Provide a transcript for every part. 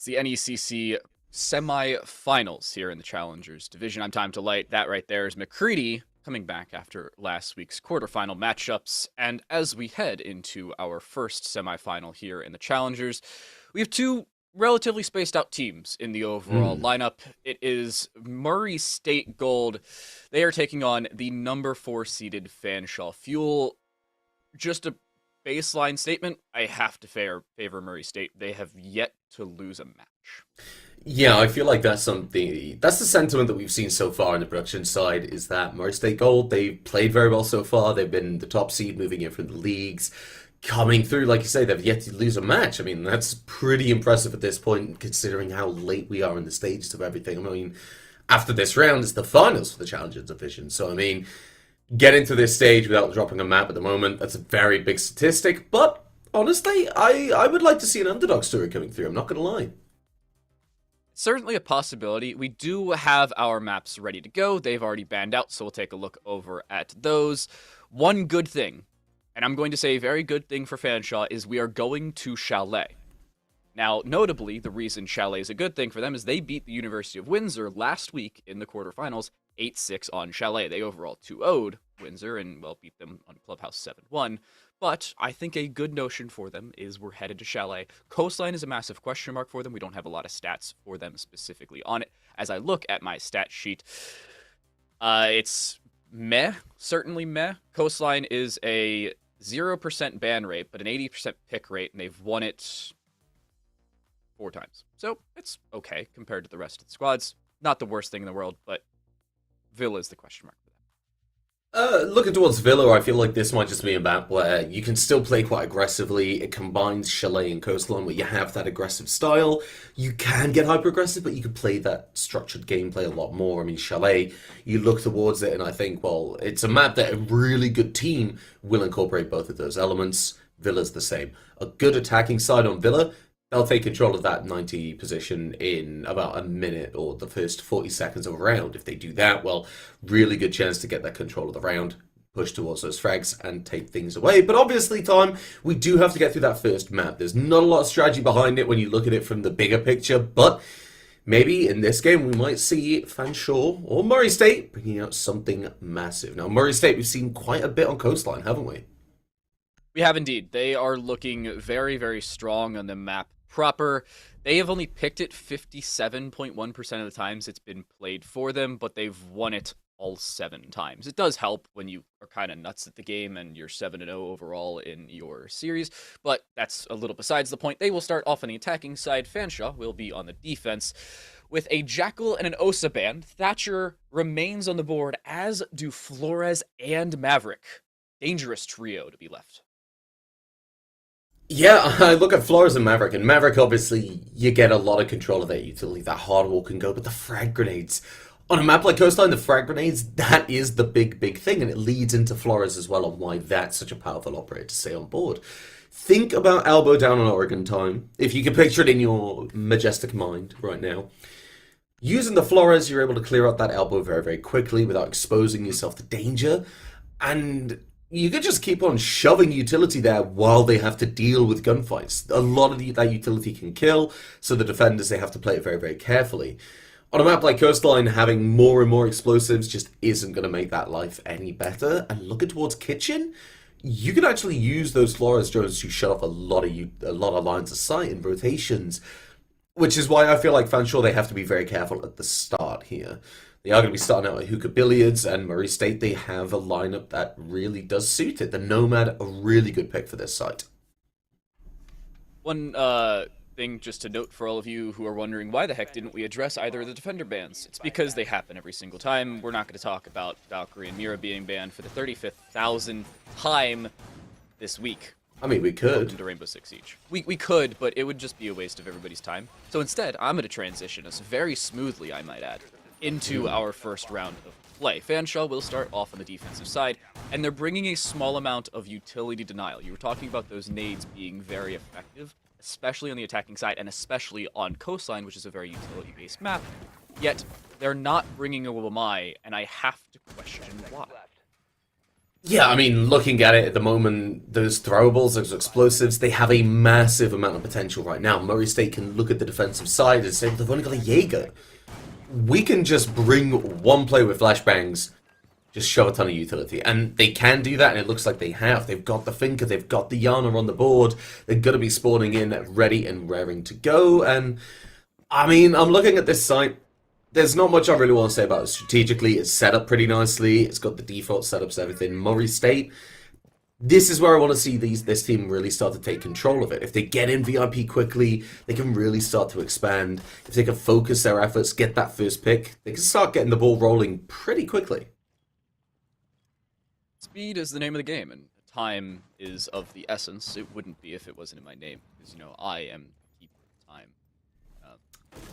the NECC Semifinals here in the Challengers Division. I'm TimeToLight. That right there is Muhcreedy coming back after last week's quarterfinal matchups. And as we head into our first semifinal here in the Challengers, we have two relatively spaced out teams in the overall lineup. It is Murray State Gold. They are taking on the number 4 seeded Fanshawe Fuel. Just a baseline statement, I have to favor Murray State. They have yet to lose a match. Yeah, I feel like that's the sentiment that we've seen so far in the production side is that Murray State Gold, they've played very well so far. They've been the top seed moving in from the leagues. Coming through, like you say, they've yet to lose a match. I mean, that's pretty impressive at this point, considering how late we are in the stages of everything. I mean, after this round, it's the finals for the Challengers Division. So, I mean, getting to this stage without dropping a map at the moment, that's a very big statistic. But, honestly, I would like to see an underdog story coming through. I'm not going to lie. Certainly a possibility. We do have our maps ready to go. They've already banned out, so we'll take a look over at those. One good thing, and I'm going to say a very good thing for Fanshawe, is we are going to Chalet. Now, notably, the reason Chalet is a good thing for them is they beat the University of Windsor last week in the quarterfinals, 8-6 on Chalet. They overall 2-0'd Windsor and, well, beat them on Clubhouse 7-1. But I think a good notion for them is we're headed to Chalet. Coastline is a massive question mark for them. We don't have a lot of stats for them specifically on it. As I look at my stat sheet, it's meh, certainly meh. Coastline is a 0% ban rate, but an 80% pick rate, and they've won it 4 times. So it's okay compared to the rest of the squads. Not the worst thing in the world, but Villa is the question mark. Looking towards Villa, I feel like this might just be a map where you can still play quite aggressively. It combines Chalet and Coastline, where you have that aggressive style. You can get hyper-aggressive, but you can play that structured gameplay a lot more. I mean, Chalet, you look towards it, and I think, well, it's a map that a really good team will incorporate both of those elements. Villa's the same. A good attacking side on Villa, they'll take control of that 90 position in about a minute or the first 40 seconds of a round. If they do that, well, really good chance to get that control of the round, push towards those frags, and take things away. But obviously, Time, we do have to get through that first map. There's not a lot of strategy behind it when you look at it from the bigger picture, but maybe in this game we might see Fanshawe or Murray State bringing out something massive. Now, Murray State, we've seen quite a bit on Coastline, haven't we? We have indeed. They are looking very, very strong on the map proper. They have only picked it 57.1% of the times it's been played for them, but they've won it all 7 times. It does help when you are kind of nuts at the game and you're 7-0 overall in your series, but that's a little besides the point. They will start off on the attacking side. Fanshawe will be on the defense. With a Jackal and an Osa band, Thatcher remains on the board, as do Flores and Maverick. Dangerous trio to be left. Yeah, I look at Flores and Maverick, obviously, you get a lot of control of that utility, that hardwall can go, but the frag grenades, on a map like Coastline, the frag grenades, that is the big thing, and it leads into Flores as well on why that's such a powerful operator to stay on board. Think about Elbow down on Oregon Time, if you can picture it in your majestic mind right now. Using the Flores, you're able to clear out that elbow very quickly without exposing yourself to danger, and you could just keep on shoving utility there while they have to deal with gunfights. A lot of that utility can kill, so the defenders, they have to play it very carefully. On a map like Coastline, having more and more explosives just isn't going to make that life any better. And looking towards Kitchen, you can actually use those Flores drones to shut off a lot of lines of sight and rotations, which is why I feel like Fanshawe, they have to be very careful at the start here. They are going to be starting out with Hookah Billiards, and Murray State, they have a lineup that really does suit it. The Nomad, a really good pick for this site. One thing just to note for all of you who are wondering, why the heck didn't we address either of the defender bans? It's because they happen every single time. We're not going to talk about Valkyrie and Mira being banned for the 35,000th time this week. I mean, we could. To Rainbow Six Siege. We could, but it would just be a waste of everybody's time. So instead, I'm going to transition us very smoothly, I might add, into our first round of play. Fanshawe will start off on the defensive side, and they're bringing a small amount of utility denial. You were talking about those nades being very effective, especially on the attacking side, and especially on Coastline, which is a very utility-based map. Yet, they're not bringing a Wamai, and I have to question why. Yeah, I mean, looking at it at the moment, those throwables, those explosives, they have a massive amount of potential right now. Murray State can look at the defensive side and say, well, they've only got a Jaeger. We can just bring one player with flashbangs, just shove a ton of utility. And they can do that, and it looks like they have. They've got the Finker, they've got the Yana on the board. They're going to be spawning in ready and raring to go. And, I mean, I'm looking at this site. There's not much I really want to say about it strategically. It's set up pretty nicely. It's got the default setups, everything. Murray State, this is where I want to see this team really start to take control of it. If they get in VIP quickly, they can really start to expand. If they can focus their efforts, get that first pick, they can start getting the ball rolling pretty quickly. Speed is the name of the game, and time is of the essence. It wouldn't be if it wasn't in my name, because, you know, I am the keeper of time.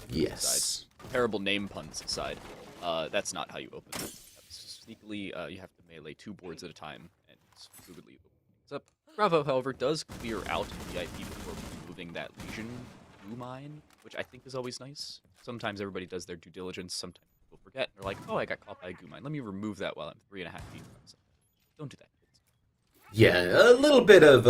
Yes. Aside. Terrible name puns aside, that's not how you open it. Sneakily, you have to melee 2 boards at a time, and fluidly open things up. Bravo, however, does clear out VIP before removing that Legion goo mine, which I think is always nice. Sometimes everybody does their due diligence, sometimes people forget, and they're like, oh, I got caught by a goo mine. Let me remove that while I'm 3.5 feet from myself. Don't do that, kids. Yeah, a little bit of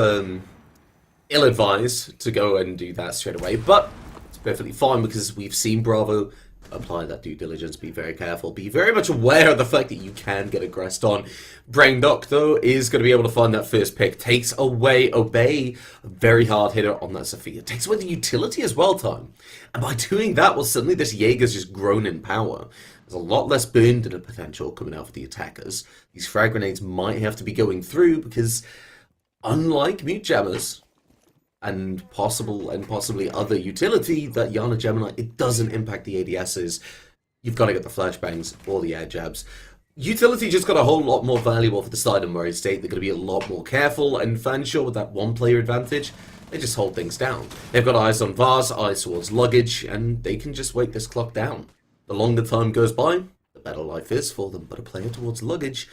ill-advised to go and do that straight away, but it's perfectly fine because we've seen Bravo apply that due diligence, be very careful, be very much aware of the fact that you can get aggressed on. Braindock, though, is going to be able to find that first pick, takes away Obey, a very hard hitter on that Sophia, takes away the utility as well, Time. And by doing that, well, suddenly this Jaeger's just grown in power. There's a lot less burn to the potential coming out for the attackers. These frag grenades might have to be going through because, unlike mute jammers, and possibly other utility, that Yana Gemini, it doesn't impact the ADSs. You've got to get the flashbangs or the air jabs. Utility just got a whole lot more valuable for the side of Murray State. They're going to be a lot more careful, and Fanshawe with that one player advantage, they just hold things down. They've got eyes on Vars, eyes towards luggage, and they can just wait this clock down. The longer time goes by, the better life is for them, but a player towards luggage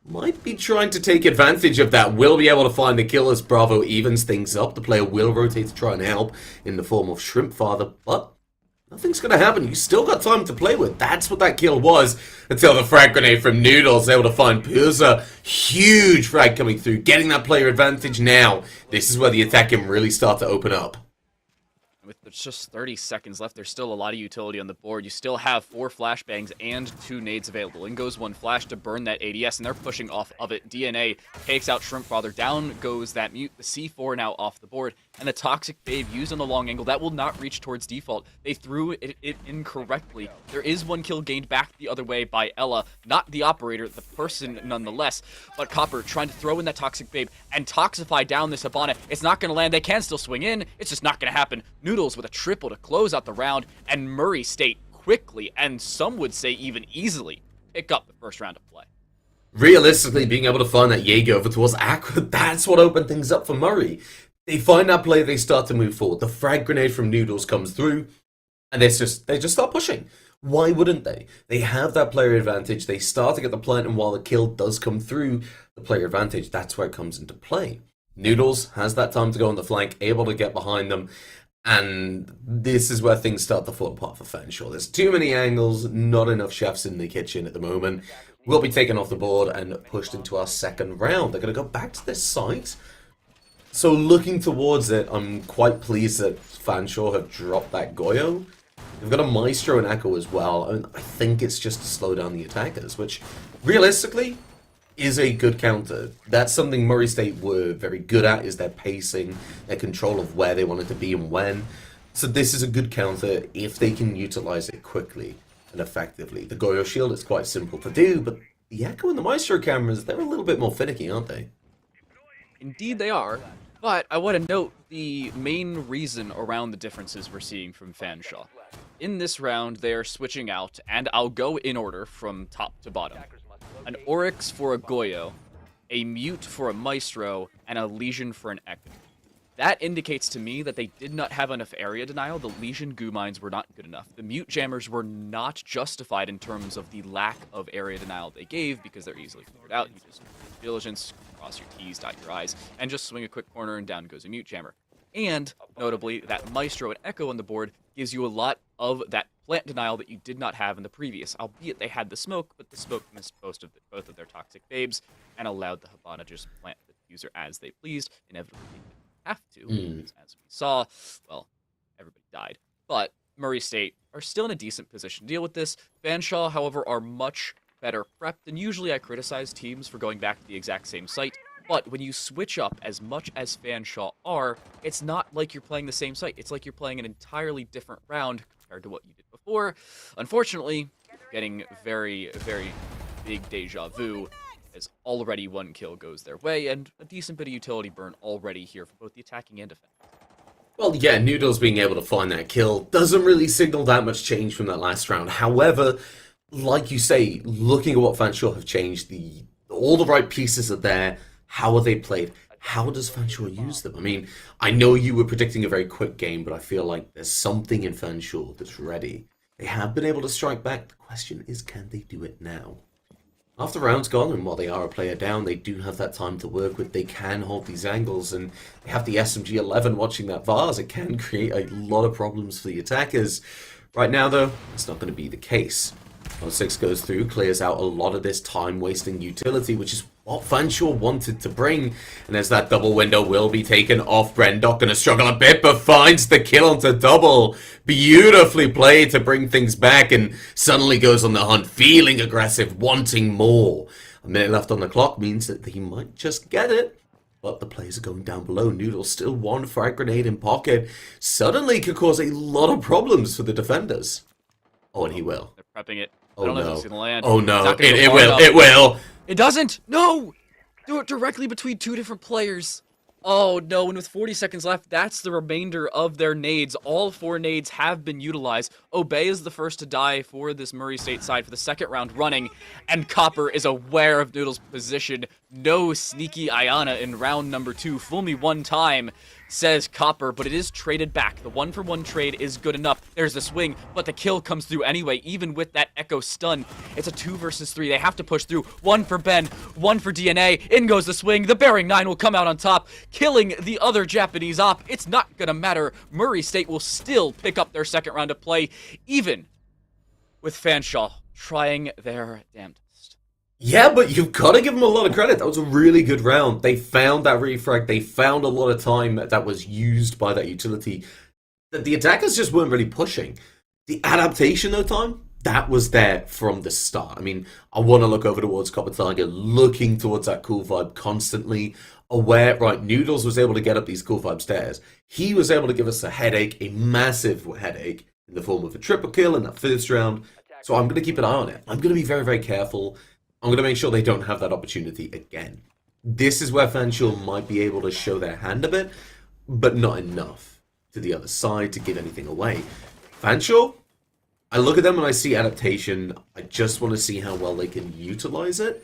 might be trying to take advantage of that. Will be able to find the kill as Bravo evens things up. The player will rotate to try and help in the form of Shrimp Father, but nothing's going to happen. You still got time to play with. That's what that kill was until the frag grenade from Noodles able to find Purza. Huge frag coming through, getting that player advantage now. This is where the attack can really start to open up. With just 30 seconds left, there's still a lot of utility on the board. You still have 4 flashbangs and 2 nades available. In goes 1 flash to burn that ADS, and they're pushing off of it. DNA takes out Shrimp Father. Down goes that mute. The C4 now off the board. And the Toxic Babe used on the long angle, that will not reach towards default. They threw it incorrectly. There is 1 kill gained back the other way by Ella. Not the operator, the person nonetheless. But Copper trying to throw in that Toxic Babe and toxify down this Habana. It's not going to land. They can still swing in. It's just not going to happen. Noodles with a triple to close out the round, and Murray State quickly, and some would say even easily, pick up the first round of play. Realistically, being able to find that Jaeger over towards Aqua, that's what opened things up for Murray. They find that play, they start to move forward. The frag grenade from Noodles comes through, and they just start pushing. Why wouldn't they? They have that player advantage. They start to get the plant, and while the kill does come through, the player advantage, that's where it comes into play. Noodles has that time to go on the flank, able to get behind them, and this is where things start to fall apart for Fanshawe. There's too many angles, not enough chefs in the kitchen at the moment. We'll be taken off the board and pushed into our second round. They're going to go back to this site. So looking towards it, I'm quite pleased that Fanshawe have dropped that Goyo. They've got a Maestro and Echo as well, and I think it's just to slow down the attackers, which realistically is a good counter. That's something Murray State were very good at, is their pacing, their control of where they wanted to be and when. So this is a good counter if they can utilize it quickly and effectively. The Goyo Shield is quite simple to do, but the Echo and the Maestro cameras, they're a little bit more finicky, aren't they? Indeed they are, but I want to note the main reason around the differences we're seeing from Fanshawe. In this round, they are switching out, and I'll go in order from top to bottom. An Oryx for a Goyo, a Mute for a Maestro, and a Legion for an Echo. That indicates to me that they did not have enough area denial. The Legion goo mines were not good enough. The Mute jammers were not justified in terms of the lack of area denial they gave, because they're easily figured out. You just diligence, cross your T's, dot your I's, and just swing a quick corner and down goes a Mute jammer. And, notably, that Maestro and Echo on the board gives you a lot of that plant denial that you did not have in the previous, albeit they had the smoke, but the smoke missed both of their toxic babes and allowed the Hibana just plant the diffuser as they pleased. Inevitably, they didn't have to, as we saw. Well, everybody died. But Murray State are still in a decent position to deal with this. Fanshawe, however, are much better prepped, and usually I criticize teams for going back to the exact same site. But when you switch up as much as Fanshawe are, it's not like you're playing the same site. It's like you're playing an entirely different round compared to what you did before. Unfortunately, getting very, very big deja vu as already one kill goes their way, and a decent bit of utility burn already here for both the attacking and defense. Well, yeah, Noodles being able to find that kill doesn't really signal that much change from that last round. However, like you say, looking at what Fanshawe have changed, all the right pieces are there. How are they played? How does Fanshawe use them? I mean, I know you were predicting a very quick game, but I feel like there's something in Fanshawe that's ready. They have been able to strike back. The question is, can they do it now? After the round's gone, and while they are a player down, they do have that time to work with. They can hold these angles, and they have the SMG-11 watching that vase. It can create a lot of problems for the attackers. Right now, though, it's not going to be the case. 6 goes through, clears out a lot of this time-wasting utility, which is what Fanshawe wanted to bring. And as that double window will be taken off, Brendok going to struggle a bit, but finds the kill onto double. Beautifully played to bring things back, and suddenly goes on the hunt, feeling aggressive, wanting more. A minute left on the clock means that he might just get it. But the players are going down below. Noodle still one frag grenade in pocket. Suddenly could cause a lot of problems for the defenders. Oh, and he will. They're prepping it. Oh, I don't know no. if it's gonna land. Oh, no. It will. It will. It doesn't! No! Do it directly between two different players. Oh, no, and with 40 seconds left, that's the remainder of their nades. All 4 nades have been utilized. Obey is the first to die for this Murray State side for the second round running, and Copper is aware of Noodle's position. No sneaky Ayana in round number 2. Fool me one time, says Copper, but it is traded back. The 1-for-1 trade is good enough. There's the swing, but the kill comes through anyway, even with that Echo stun. It's a 2 versus 3. They have to push through. 1 for Ben, 1 for DNA. In goes the swing. The Bearing 9 will come out on top, killing the other Japanese op. It's not gonna matter. Murray State will still pick up their second round of play, even with Fanshawe trying their damnedest. Yeah, but you've got to give them a lot of credit. That was a really good round. They found that refrag. They found a lot of time that was used by that utility. The attackers just weren't really pushing. The adaptation, though, time, that was there from the start. I mean, I want to look over towards Copper Tiger, looking towards that cool vibe constantly. Aware, right, Noodles was able to get up these cool vibe stairs. He was able to give us a headache, a massive headache, in the form of a triple kill in that first round. So I'm going to keep an eye on it. I'm going to be very, very careful. I'm going to make sure they don't have that opportunity again. This is where Fanshawe might be able to show their hand a bit, but not enough to the other side to give anything away. Fanshawe, I look at them and I see adaptation. I just want to see how well they can utilize it,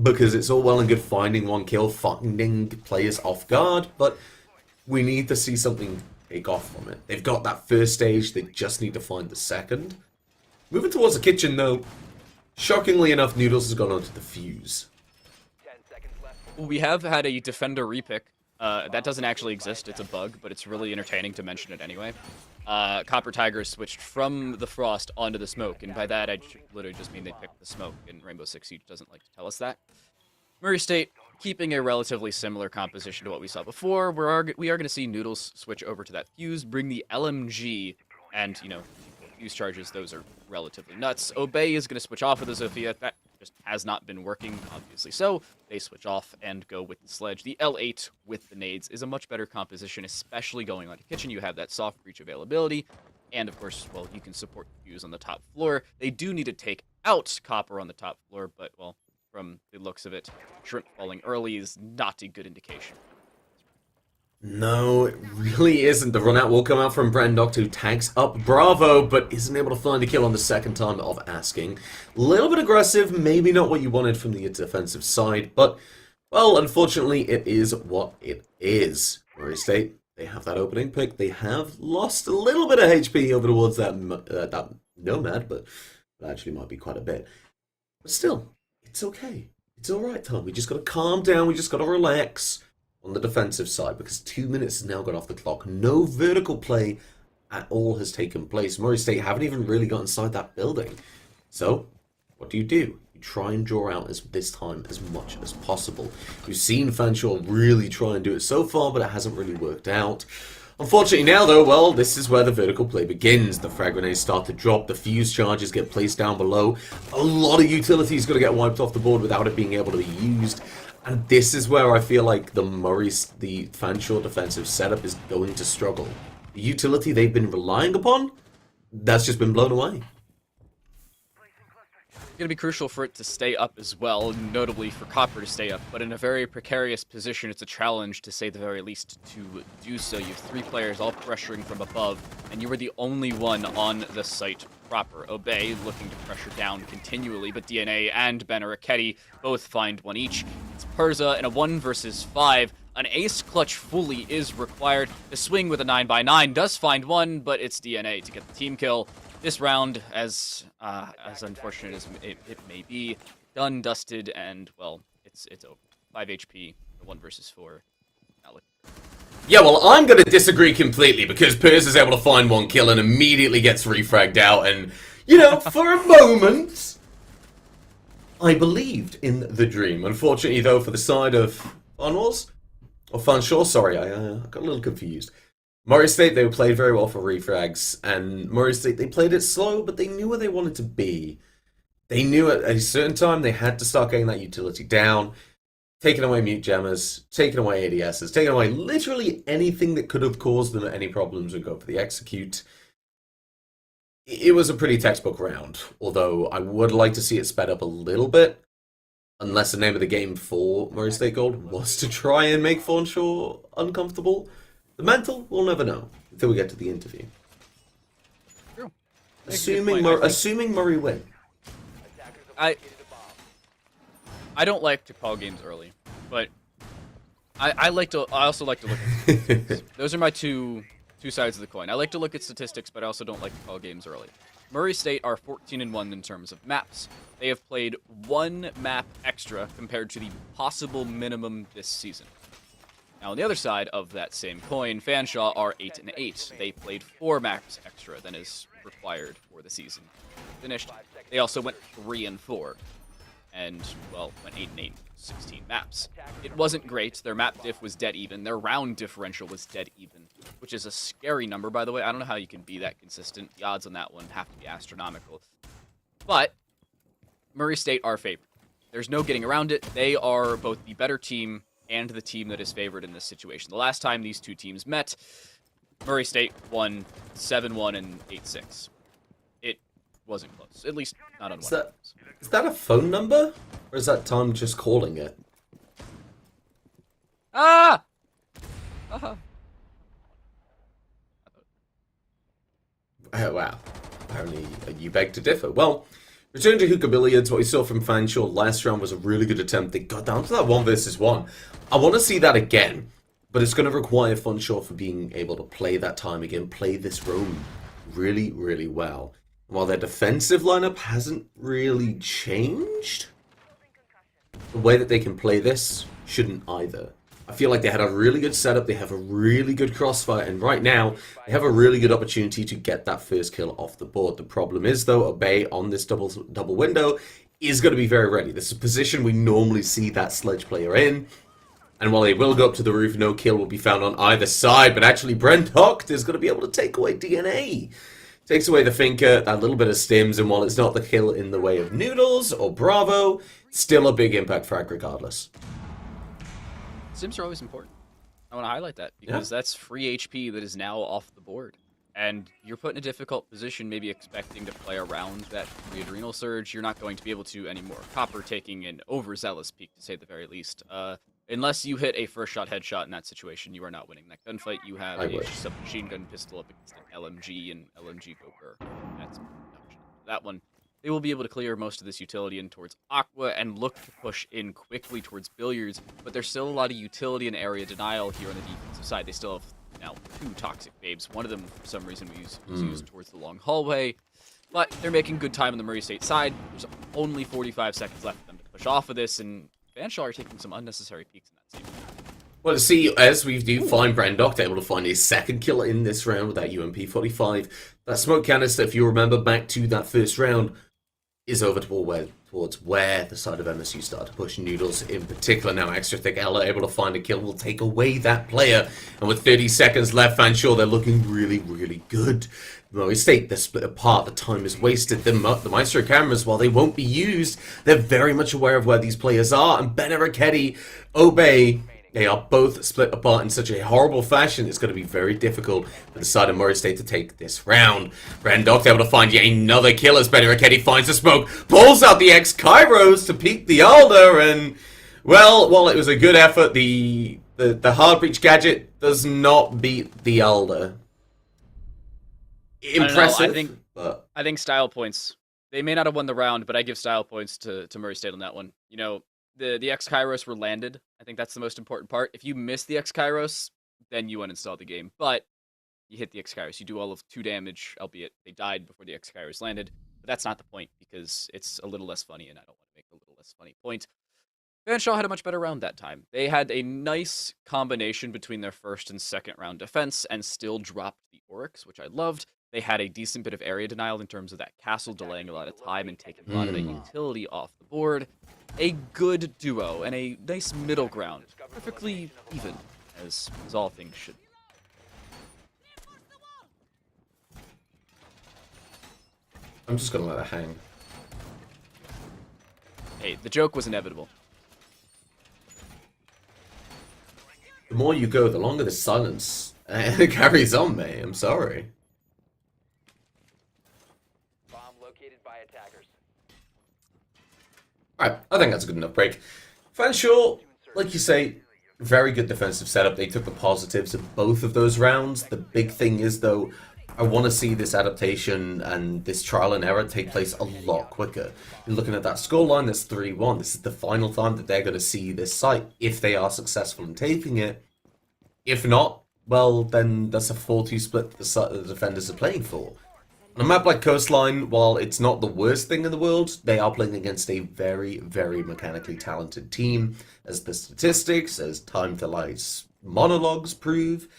because it's all well and good finding one kill, finding players off guard, but we need to see something take off from it. They've got that first stage, they just need to find the second. Moving towards the kitchen, though, shockingly enough, Noodles has gone onto the fuse. We have had a defender repick. That doesn't actually exist. It's a bug, but it's really entertaining to mention it anyway. Copper Tiger switched from the Frost onto the Smoke, and by that I literally just mean they picked the Smoke, and Rainbow Six Siege doesn't like to tell us that. Murray State, keeping a relatively similar composition to what we saw before, we are going to see Noodles switch over to that Fuse, bring the LMG, and, you know, Fuse charges, those are relatively nuts. Obey is going to switch off with the Zofia. That just has not been working, obviously. So they switch off and go with the Sledge. The L8 with the nades is a much better composition, especially going on to Kitchen. You have that soft breach availability. And, of course, well, you can support Fuse on the top floor. They do need to take out Copper on the top floor, but, well, from the looks of it, Shrimp falling early is not a good indication. No, it really isn't. The run out will come out from Brendok, who tags up Bravo, but isn't able to find the kill on the second time of asking. A little bit aggressive, maybe not what you wanted from the defensive side, but, well, unfortunately, it is what it is. Murray State, they have that opening pick. They have lost a little bit of HP over towards that Nomad, but it actually might be quite a bit. But still, it's okay. It's alright, Tom. We just got to calm down. We just got to relax on the defensive side, because 2 minutes has now gone off the clock. No vertical play at all has taken place. Murray State haven't even really got inside that building. So, what do? You try and draw out this time as much as possible. We've seen Fanshawe really try and do it so far, but it hasn't really worked out. Unfortunately now, though, well, this is where the vertical play begins. The frag grenades start to drop, the fuse charges get placed down below. A lot of utility is going to get wiped off the board without it being able to be used. And this is where I feel like the Fanshawe defensive setup is going to struggle. The utility they've been relying upon, that's just been blown away. It's going to be crucial for it to stay up as well, notably for Copper to stay up, but in a very precarious position. It's a challenge, to say the very least, to do so. You have 3 players all pressuring from above, and you were the only one on the site proper. Obey looking to pressure down continually, but DNA and Muhcreedy both find one each. It's Perza in a 1 versus 5. An ace clutch fully is required. The swing with a 9x9 does find one, but it's DNA to get the team kill. This round, as unfortunate as it may be, done, dusted, and, well, it's over. 5 HP, 1 versus 4. Yeah, well, I'm going to disagree completely, because Perz is able to find 1 kill and immediately gets refragged out, and, you know, for a moment, I believed in the dream. Unfortunately, though, for the side of Fanshawe, sorry, I got a little confused. Murray State, they played very well for refrags, and Murray State, they played it slow, but they knew where they wanted to be. They knew at a certain time they had to start getting that utility down, taking away mute jammers, taking away ADSs, taking away literally anything that could have caused them any problems and go for the execute. It was a pretty textbook round, although I would like to see it sped up a little bit, unless the name of the game for Murray State Gold was to try and make Fanshawe uncomfortable. The mental, we'll never know until we get to the interview. True. Assuming Murray win. I don't like to call games early, but I also like to look at statistics. Those are my two sides of the coin. I like to look at statistics, but I also don't like to call games early. Murray State are 14-1 in terms of maps. They have played 1 map extra compared to the possible minimum this season. Now, on the other side of that same coin, Fanshawe are 8-8. They played 4 maps extra than is required for the season finished. They also went 3-4, and, well, went 8-8, 16 maps. It wasn't great. Their map diff was dead even. Their round differential was dead even, which is a scary number, by the way. I don't know how you can be that consistent. The odds on that one have to be astronomical. But Murray State are favored. There's no getting around it. They are both the better team and the team that is favored in this situation. The last time these two teams met, Murray State won 7-1 and 8-6. It wasn't close, at least not on one. Is that a phone number, or is that Tom just calling it? Ah! Uh-huh. Oh, wow. Apparently, you beg to differ. Well, returning to hookah billiards, what we saw from Fanshawe last round was a really good attempt. They got down to that 1 versus 1. I want to see that again, but it's going to require Fanshawe for being able to play that time again, play this roam really, really well. While their defensive lineup hasn't really changed, the way that they can play this shouldn't either. I feel like they had a really good setup, they have a really good crossfire, and right now, they have a really good opportunity to get that first kill off the board. The problem is, though, Obey on this double window is going to be very ready. This is a position we normally see that sledge player in, and while they will go up to the roof, no kill will be found on either side, but actually Brent Hocht is going to be able to take away DNA. Takes away the Finker, that little bit of stims, and while it's not the kill in the way of Noodles or Bravo, still a big impact frag regardless. Stims are always important. I want to highlight that, because that's free HP that is now off the board. And you're put in a difficult position, maybe expecting to play around that free Adrenal Surge. You're not going to be able to anymore. Copper taking an overzealous peak, to say the very least. Unless you hit a first shot headshot in that situation, you are not winning that gunfight. You have a submachine gun pistol up against an LMG and LMG Goker. That's that one. They will be able to clear most of this utility in towards Aqua and look to push in quickly towards Billiards, but there's still a lot of utility and area denial here on the defensive side. They still have now 2 Toxic Babes. One of them, for some reason, was used towards the long hallway, but they're making good time on the Murray State side. There's only 45 seconds left for them to push off of this, and Fanshawe are taking some unnecessary peeks in that same. Well, see, as we do find Brandok able to find his second kill in this round with that UMP-45. That smoke canister, if you remember back to that first round, is over towards where the side of MSU started to push. Noodles in particular, now extra thick Ella able to find a kill, will take away that player. And with 30 seconds left, Fanshawe, they're looking really, really good. Murray State, they're split apart, the time is wasted. The Maestro cameras, while they won't be used, they're very much aware of where these players are. And Ben Araketti, Obey, they are both split apart in such a horrible fashion. It's going to be very difficult for the side of Murray State to take this round. Brandok able to find yet another kill as Ben Araketti finds the smoke, pulls out the X-Kairos to peek the Alder, and, well, while it was a good effort, the hard breach gadget does not beat the Alder. Impressive. I think style points. They may not have won the round, but I give style points to Murray State on that one. You know, the X Kairos were landed. I think that's the most important part. If you miss the X Kairos, then you uninstall the game. But you hit the X Kairos, you do all of 2 damage, albeit they died before the X Kairos landed. But that's not the point because it's a little less funny, and I don't want to make a little less funny point. Fanshawe had a much better round that time. They had a nice combination between their first and second round defense and still dropped the Oryx, which I loved. They had a decent bit of area denial in terms of that castle delaying a lot of time and taking a lot of the utility off the board. A good duo and a nice middle ground. Perfectly even, as all things should be. I'm just going to let it hang. Hey, the joke was inevitable. The more you go, the longer the silence carries on, mate. I'm sorry. Alright, I think that's a good enough break. Fanshawe, like you say, very good defensive setup. They took the positives of both of those rounds. The big thing is, though, I want to see this adaptation and this trial and error take place a lot quicker. You're looking at that scoreline that's 3-1. This is the final time that they're going to see this site, if they are successful in taking it. If not, well, then that's a 4-2 split the defenders are playing for. On a map like Coastline, while it's not the worst thing in the world, they are playing against a very, very mechanically talented team, as the statistics, as TimeToLight's monologues prove.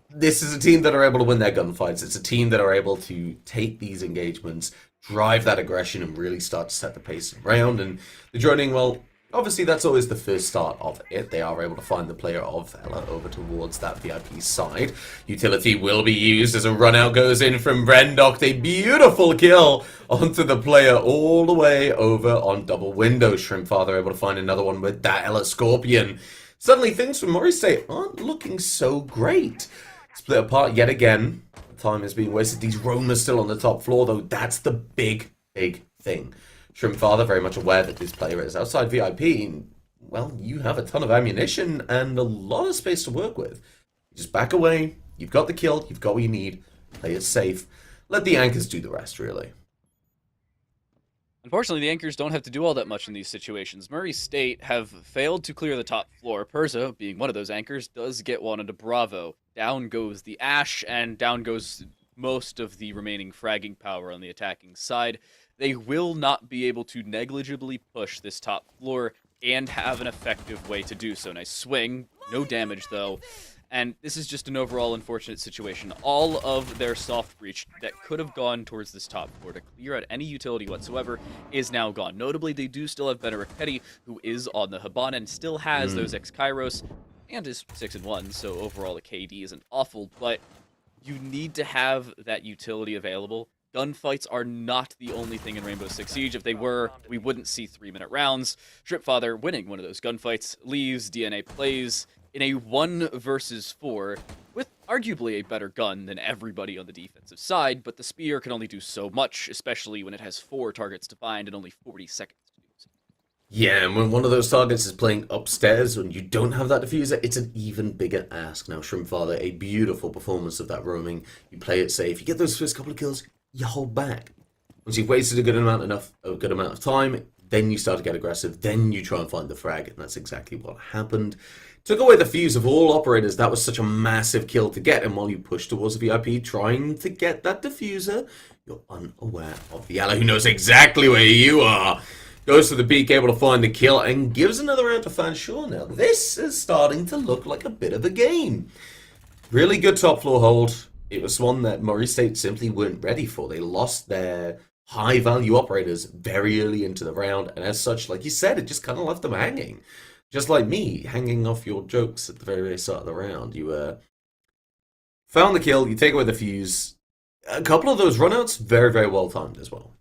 This is a team that are able to win their gunfights. It's a team that are able to take these engagements, drive that aggression, and really start to set the pace around. And the droning, well, obviously that's always the first start of it. They are able to find the player of Ella over towards that VIP side. Utility will be used as a run out goes in from Brandok. A beautiful kill onto the player all the way over on double window. Shrimpfather able to find another one with that Ella Scorpion. Suddenly things from Murray State aren't looking so great. Split apart yet again. Time is being wasted. These roamers still on the top floor, though. That's the big, big thing. Shrimpfather very much aware that this player is outside VIP. And, well, you have a ton of ammunition and a lot of space to work with. Just back away. You've got the kill. You've got what you need. Play it safe. Let the anchors do the rest, really. Unfortunately, the anchors don't have to do all that much in these situations. Murray State have failed to clear the top floor. Perza, being one of those anchors, does get one into Bravo. Down goes the Ash, and down goes most of the remaining fragging power on the attacking side. They will not be able to negligibly push this top floor and have an effective way to do so. Nice swing, no damage though. And this is just an overall unfortunate situation. All of their soft breach that could have gone towards this top floor to clear out any utility whatsoever is now gone. Notably, they do still have Ben Araketti, who is on the Habana and still has those X-Kairos and is 6-1, so overall the KD isn't awful, but you need to have that utility available. Gunfights are not the only thing in Rainbow Six Siege. If they were, we wouldn't see 3-minute rounds. Shrimpfather winning one of those gunfights leaves DNA plays in a 1 versus 4 with arguably a better gun than everybody on the defensive side, but the spear can only do so much, especially when it has 4 targets to find and only 40 seconds to do so. Yeah, and when one of those targets is playing upstairs and you don't have that diffuser, it's an even bigger ask. Now, Shrimpfather, a beautiful performance of that roaming. You play it safe. You get those first couple of kills, you hold back. Once you've wasted a good amount of time, then you start to get aggressive. Then you try and find the frag, and that's exactly what happened. Took away the fuse of all operators. That was such a massive kill to get. And while you push towards the VIP, trying to get that diffuser, you're unaware of the ally who knows exactly where you are. Goes for the beak, able to find the kill, and gives another round to Fanshawe now. This is starting to look like a bit of a game. Really good top floor hold. It was one that Murray State simply weren't ready for. They lost their high value operators very early into the round, and as such, like you said, it just kind of left them hanging. Just like me, hanging off your jokes at the very start of the round. You found the kill, you take away the fuse. A couple of those runouts, very, very well timed as well.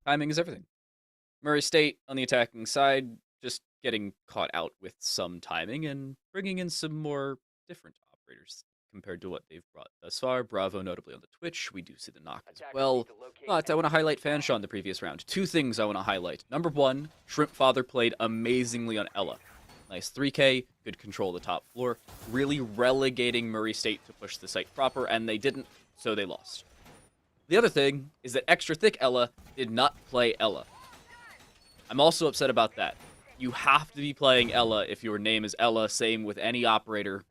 Timing is everything. Murray State on the attacking side, just getting caught out with some timing and bringing in some more different operators compared to what they've brought thus far. Bravo, notably on the Twitch. We do see the knock as well. But I want to highlight Fanshawe in the previous round. Two things I want to highlight. Number one, Shrimpfather played amazingly on Ella. Nice 3K, good control of the top floor, really relegating Murray State to push the site proper, and they didn't, so they lost. The other thing is that Extra Thick Ella did not play Ella. I'm also upset about that. You have to be playing Ella if your name is Ella, same with any operator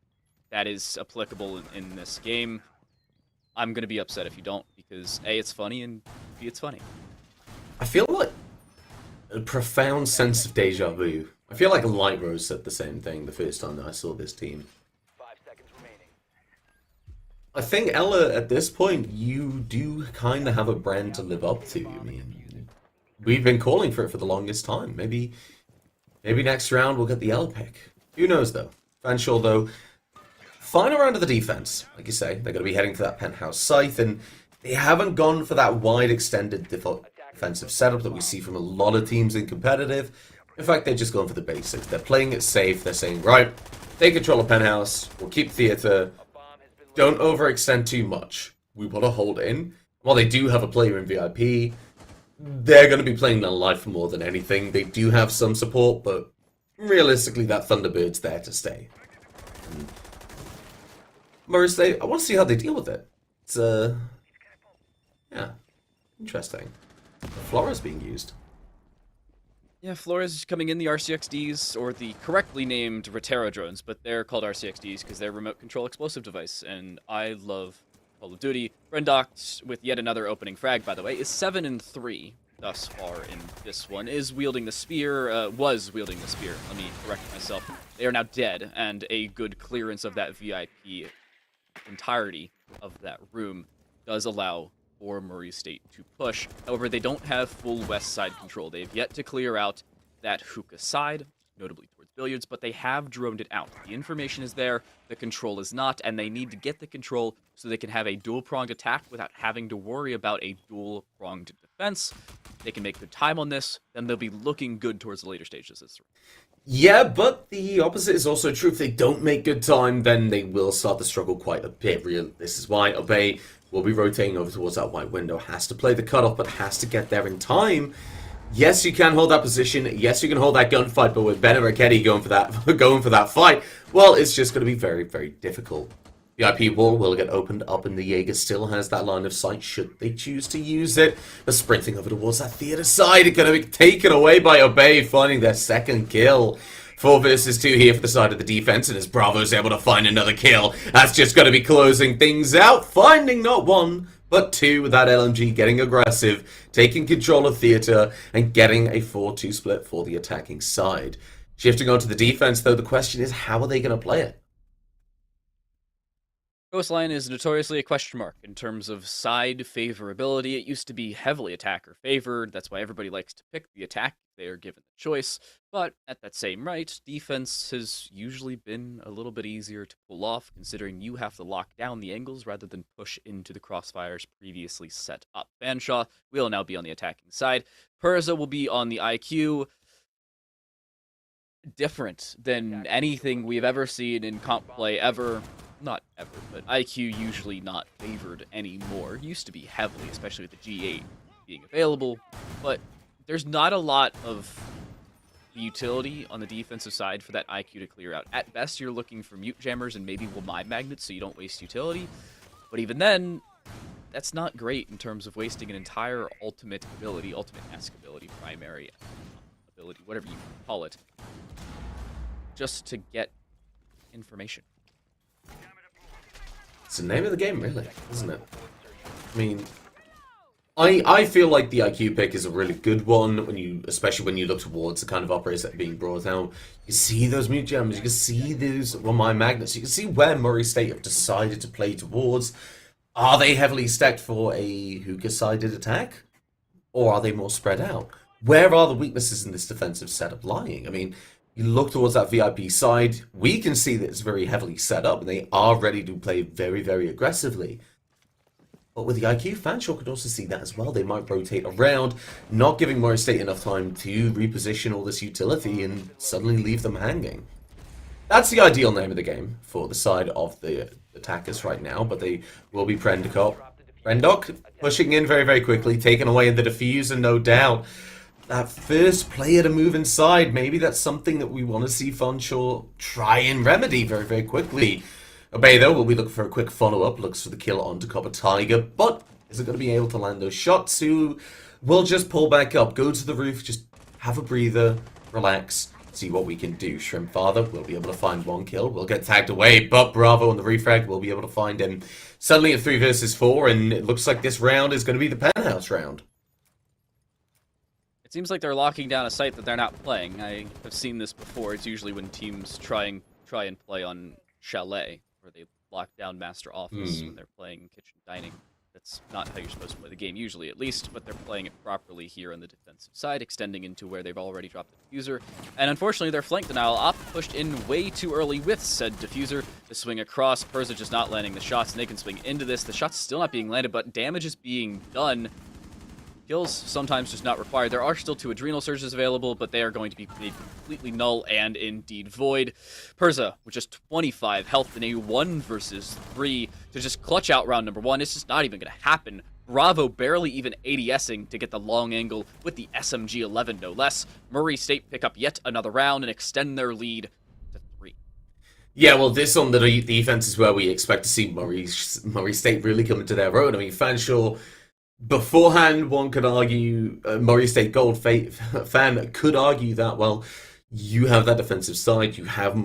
that is applicable in this game. I'm going to be upset if you don't, because A, it's funny, and B, it's funny. I feel like a profound sense of deja vu. I feel like Light Rose said the same thing the first time that I saw this team. 5 seconds remaining. I think Ella, at this point, you do kind of have a brand to live up to. I mean, we've been calling for it for the longest time. Maybe next round we'll get the Ella pick. Who knows, though? Fanshawe, though, final round of the defense. Like you say, they're going to be heading for that penthouse site, and they haven't gone for that wide, extended defensive setup that we see from a lot of teams in competitive. In fact, they're just going for the basics. They're playing it safe. They're saying, right, take control of penthouse. We'll keep theater. Don't overextend too much. We want to hold in. While they do have a player in VIP, they're going to be playing their life more than anything. They do have some support, but realistically, that Thunderbird's there to stay. Murray State, I want to see how they deal with it. It's, yeah, interesting. Flora's being used. Yeah, Flores is coming in the RCXDs, or the correctly named Rotera drones, but they're called RCXDs because they're remote control explosive device, and I love Call of Duty. Brendox, with yet another opening frag, by the way, is 7-3 thus far in this one, is wielding the spear, was wielding the spear, let me correct myself. They are now dead, and a good clearance of that VIP entirety of that room does allow for Murray State to push. However, they don't have full west side control. They've yet to clear out that hookah side, notably towards billiards, but they have droned it out. The information is there, the control is not, and they need to get the control so they can have a dual-pronged attack without having to worry about a dual-pronged defense. They can make good time on this, then they'll be looking good towards the later stages of this. Yeah, but the opposite is also true. If they don't make good time, then they will start to struggle quite a bit. This is why Obey will be rotating over towards that white window. Has to play the cutoff, but has to get there in time. Yes, you can hold that position. Yes, you can hold that gunfight, but with Ben and Raketti going for that fight, well, it's just going to be very, very difficult. The IP wall will get opened up, and the Jaeger still has that line of sight should they choose to use it. But sprinting over towards that theater side, it's going to be taken away by Obey, finding their second kill. 4 versus 2 here for the side of the defense, and as Bravo's able to find another kill, that's just going to be closing things out, finding not 1, but 2 with that LMG getting aggressive, taking control of theater, and getting a 4-2 split for the attacking side. Shifting on to the defense, though, the question is, how are they going to play it? Coastline is notoriously a question mark in terms of side favorability. It used to be heavily attacker favored. That's why everybody likes to pick the attack if they are given the choice. But at that same right, defense has usually been a little bit easier to pull off, considering you have to lock down the angles rather than push into the crossfires previously set up. Fanshawe will now be on the attacking side. Perza will be on the IQ. Different than anything we've ever seen in comp play ever. Not ever, but IQ usually not favored anymore. Used to be heavily, especially with the G8 being available, but there's not a lot of utility on the defensive side for that IQ to clear out. At best, you're looking for mute jammers and maybe mind magnets so you don't waste utility, but even then, that's not great in terms of wasting an entire ultimate-esque ability, primary ability, whatever you call it, just to get information. It's the name of the game, really, isn't it? I mean, I feel like the IQ pick is a really good one especially when you look towards the kind of operators that are being brought out. You see those mute gems, you can see those my magnets, you can see where Murray State have decided to play towards. Are they heavily stacked for a hookah-sided attack? Or are they more spread out? Where are the weaknesses in this defensive setup lying? I mean, you look towards that VIP side, we can see that it's very heavily set up, and they are ready to play very, very aggressively. But with the IQ, Fanshawe could also see that as well. They might rotate around, not giving Murray State enough time to reposition all this utility and suddenly leave them hanging. That's the ideal name of the game for the side of the attackers right now, but they will be Prendok pushing in very, very quickly, taking away the diffuser, no doubt. That first player to move inside, maybe that's something that we want to see Fanshawe try and remedy very, very quickly. Obey, though, will be looking for a quick follow-up, looks for the kill onto Copper Tiger, but is it going to be able to land those shots? Who will just pull back up, go to the roof, just have a breather, relax, see what we can do. Shrimp Father will be able to find one kill, will get tagged away, but Bravo on the refrag will be able to find him. Suddenly at 3 versus 4, and it looks like this round is going to be the penthouse round. It seems like they're locking down a site that they're not playing. I have seen this before. It's usually when teams try and play on Chalet, where they lock down Master Office when they're playing Kitchen Dining. That's not how you're supposed to play the game, usually at least, but they're playing it properly here on the defensive side, extending into where they've already dropped the diffuser. And unfortunately, their flank denial op pushed in way too early with said diffuser. The swing across, Perza just not landing the shots, and they can swing into this. The shot's still not being landed, but damage is being done. Kills sometimes just not required. There are still 2 adrenal surges available, but they are going to be made completely null and indeed void. Perza with just 25 health in a 1 versus 3 to just clutch out round number 1. It's just not even going to happen. Bravo barely even ADSing to get the long angle with the SMG-11 no less. Murray State pick up yet another round and extend their lead to 3. Yeah, well, this on the defense is where we expect to see Murray State really come into their own. I mean, Fanshawe, beforehand, one could argue, Murray State Gold fan could argue that, well, you have that defensive side, you had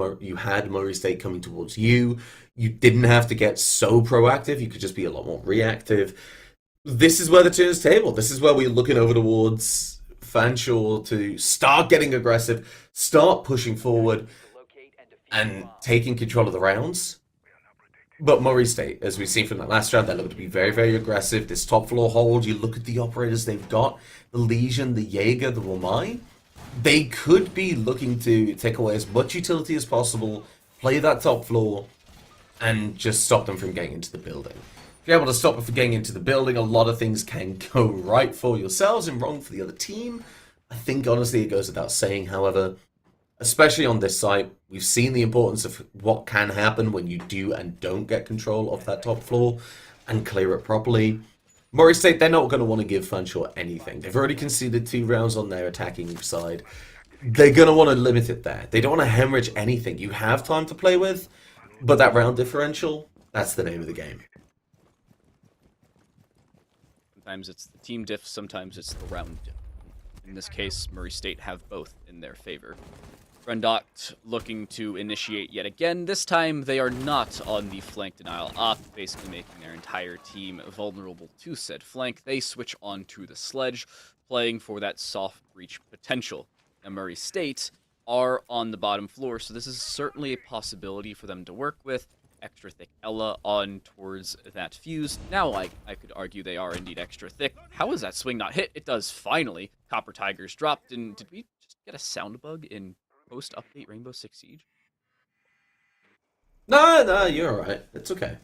Murray State coming towards you, you didn't have to get so proactive, you could just be a lot more reactive. This is where the turns table, this is where we're looking over towards Fanshawe to start getting aggressive, start pushing forward, and taking control of the rounds. But Murray State, as we've seen from that last round, they look to be very, very aggressive. This top floor hold, you look at the operators they've got, the Legion, the Jaeger, the Wamai. They could be looking to take away as much utility as possible, play that top floor, and just stop them from getting into the building. If you're able to stop them from getting into the building, a lot of things can go right for yourselves and wrong for the other team. I think, honestly, it goes without saying, however, especially on this site, we've seen the importance of what can happen when you do and don't get control of that top floor and clear it properly. Murray State, they're not going to want to give Fanshawe anything. They've already conceded 2 rounds on their attacking side. They're going to want to limit it there. They don't want to hemorrhage anything. You have time to play with, but that round differential, that's the name of the game. Sometimes it's the team diff, sometimes it's the round diff. In this case, Murray State have both in their favor. Rendoct looking to initiate yet again. This time, they are not on the flank denial op, basically making their entire team vulnerable to said flank. They switch on to the sledge, playing for that soft breach potential. Now, Murray State are on the bottom floor, so this is certainly a possibility for them to work with. Extra thick Ella on towards that fuse. Now I could argue they are indeed extra thick. How is that swing not hit? It does finally. Copper Tigers dropped, and did we just get a sound bug in post-update Rainbow Six Siege? No, you're alright. It's okay.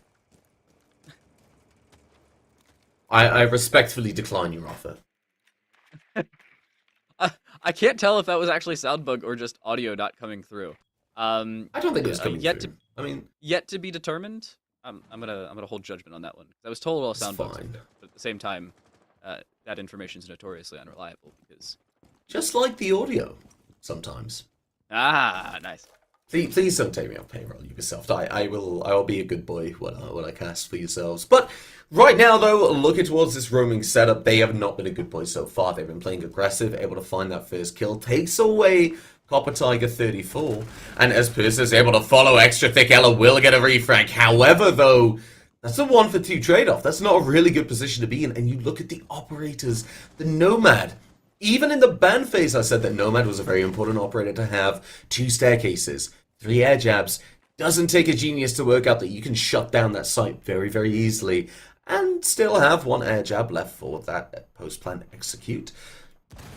I respectfully decline your offer. I can't tell if that was actually a sound bug or just audio not coming through. I don't think it was coming through. Yet to be determined. I'm gonna hold judgment on that one. I was told all sound bugs, fine. but at the same time, that information is notoriously unreliable because Just like the audio, sometimes. nice. Please don't take me off payroll, Ubisoft. I will be a good boy when I cast for yourselves. But right now, though, looking towards this roaming setup, they have not been a good boy so far. They've been playing aggressive, able to find that first kill, takes away Copper Tiger 34, and as Persa is able to follow, extra thick Ella will get a refrank. However, though, That's a 1-for-2 trade-off. That's not a really good position to be in. And you look at the operators, the Nomad. Even in the ban phase, I said that Nomad was a very important operator to have. 2 staircases, 3 air jabs. Doesn't take a genius to work out that you can shut down that site very, very easily. And still have 1 air jab left for that post-plant execute.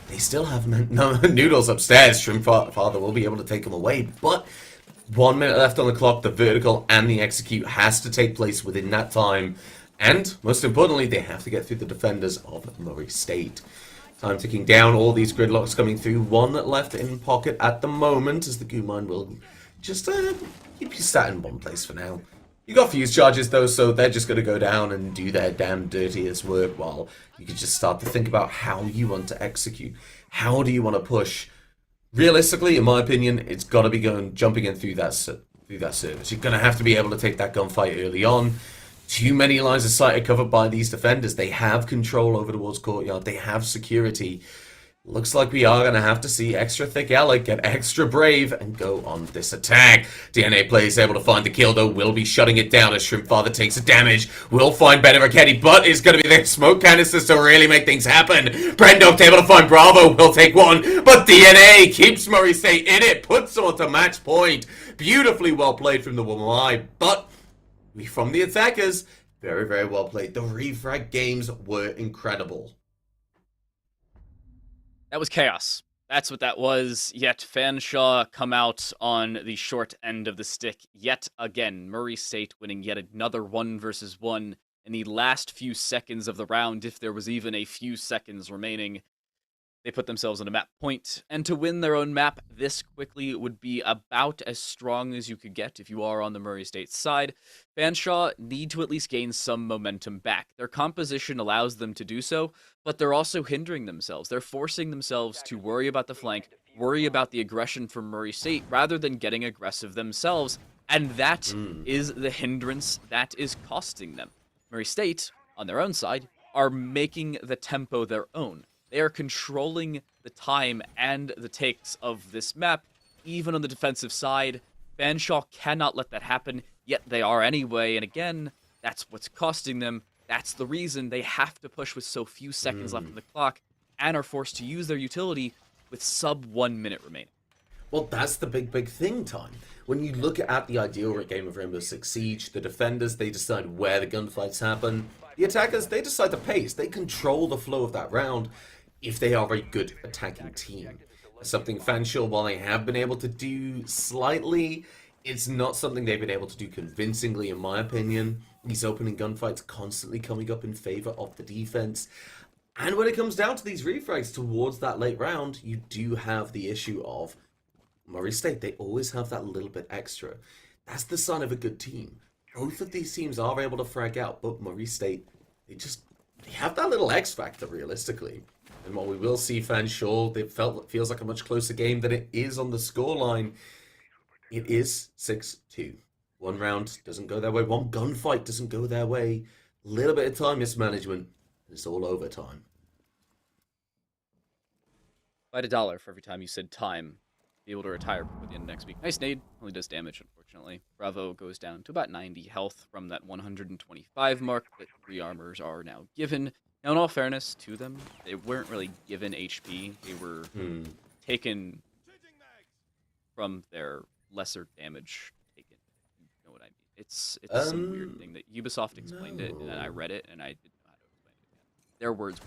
They still have no noodles upstairs. Shrimp Father will be able to take them away. But 1 minute left on the clock. The vertical and the execute has to take place within that time. And, most importantly, they have to get through the defenders of Murray State. Time ticking down. All these gridlocks coming through. 1 left in pocket at the moment as the goo mine will just keep you sat in one place for now. You got fuse charges though, so they're just going to go down and do their damn dirtiest work while you can just start to think about how you want to execute. How do you want to push? Realistically, in my opinion, it's got to be jumping in through that service. You're going to have to be able to take that gunfight early on. Too many lines of sight are covered by these defenders. They have control over towards courtyard. They have security. Looks like we are going to have to see extra thick Alec get extra brave and go on this attack. DNA plays able to find the kill though, will be shutting it down as Shrimp Father takes the damage. Will find Ben Ricchetti, but it's going to be the smoke canisters to really make things happen. Brendok able to find Bravo, will take 1, but DNA keeps Murray State in it, puts someone to match point. Beautifully well played from the Woman, but from the attackers, very, very well played. The refrag games were incredible. That was chaos. That's what that was. Yet Fanshawe come out on the short end of the stick yet again. Murray State winning yet another 1 versus 1 in the last few seconds of the round, if there was even a few seconds remaining. They put themselves on a map point, and to win their own map this quickly would be about as strong as you could get if you are on the Murray State side. Fanshawe need to at least gain some momentum back. Their composition allows them to do so, but they're also hindering themselves. They're forcing themselves to worry about the flank, worry about the aggression from Murray State, rather than getting aggressive themselves, and that is the hindrance that is costing them. Murray State, on their own side, are making the tempo their own. They are controlling the time and the takes of this map, even on the defensive side. Fanshawe cannot let that happen, yet they are anyway, and again, that's what's costing them. That's the reason they have to push with so few seconds left on the clock, and are forced to use their utility with sub 1 minute remaining. Well, that's the big thing, Time. When you look at the ideal game of Rainbow Six Siege, the defenders, they decide where the gunfights happen. The attackers, they decide the pace. They control the flow of that round if they are a good attacking team. Something Fanshawe, while they have been able to do slightly, it's not something they've been able to do convincingly, in my opinion. These opening gunfights constantly coming up in favor of the defense. And when it comes down to these refrags towards that late round, you do have the issue of Murray State. They always have that little bit extra. That's the sign of a good team. Both of these teams are able to frag out, but Murray State, they have that little X factor, realistically. And while we will see Fanshawe, it feels like a much closer game than it is on the scoreline. It is 6-2. 1 round doesn't go their way. 1 gunfight doesn't go their way. A little bit of time mismanagement. It's all over time. Fight $1 for every time you said time. Be able to retire before the end of next week. Nice nade. Only does damage, unfortunately. Bravo goes down to about 90 health from that 125 mark that 3 armors are now given. Now, in all fairness to them, they weren't really given HP. They were taken from their lesser damage taken. You know what I mean? It's some weird thing that Ubisoft explained it, and I read it, and I didn't know how to explain it again. Their words.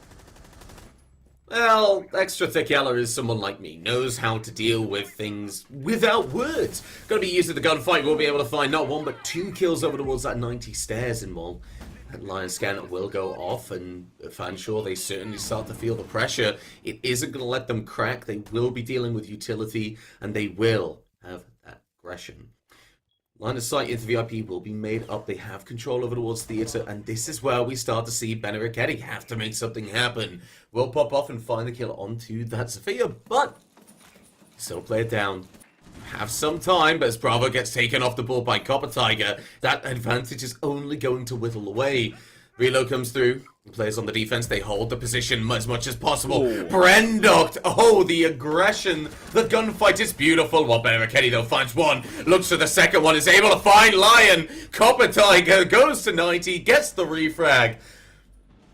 Well, Extra Thick Yellow is someone like me, knows how to deal with things without words. Gonna be used in the gunfight, we'll be able to find not 1 but 2 kills over towards that 90 stairs in Mall. That Lion Scan will go off, and Fanshawe, they certainly start to feel the pressure. It isn't going to let them crack. They will be dealing with utility, and they will have that aggression. Line of sight into VIP will be made up. They have control over towards theater, and this is where we start to see Ben Ricchetti have to make something happen. Will pop off and find the kill onto that Sophia, but still play it down. Have some time, but as Bravo gets taken off the board by Copper Tiger, that advantage is only going to whittle away. Reload comes through. Players on the defense, they hold the position as much as possible. Ooh. Brendocked! Oh, the aggression. The gunfight is beautiful. While Muhcreedy, though, finds one. Looks for the second one. Is able to find Lion. Copper Tiger goes to 90. Gets the refrag.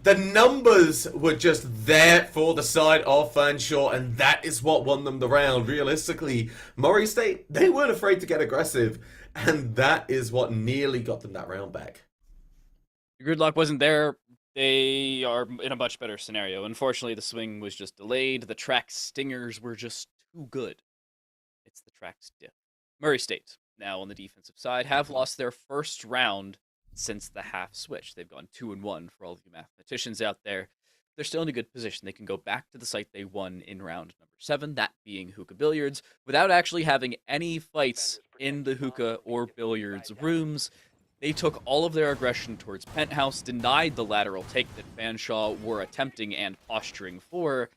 The numbers were just there for the side of Fanshawe, and that is what won them the round. Realistically, Murray State, they weren't afraid to get aggressive, and that is what nearly got them that round back. Gridlock wasn't there. They are in a much better scenario. Unfortunately, the swing was just delayed. The track stingers were just too good. It's the track's dip. Murray State, now on the defensive side, have lost their first round since the half switch. They've gone 2-1 for all of you mathematicians out there. They're still in a good position. They can go back to the site they won in round number 7, that being hookah billiards, without actually having any fights in the hookah or billiards rooms. They took all of their aggression towards Penthouse, denied the lateral take that Fanshawe were attempting and posturing for.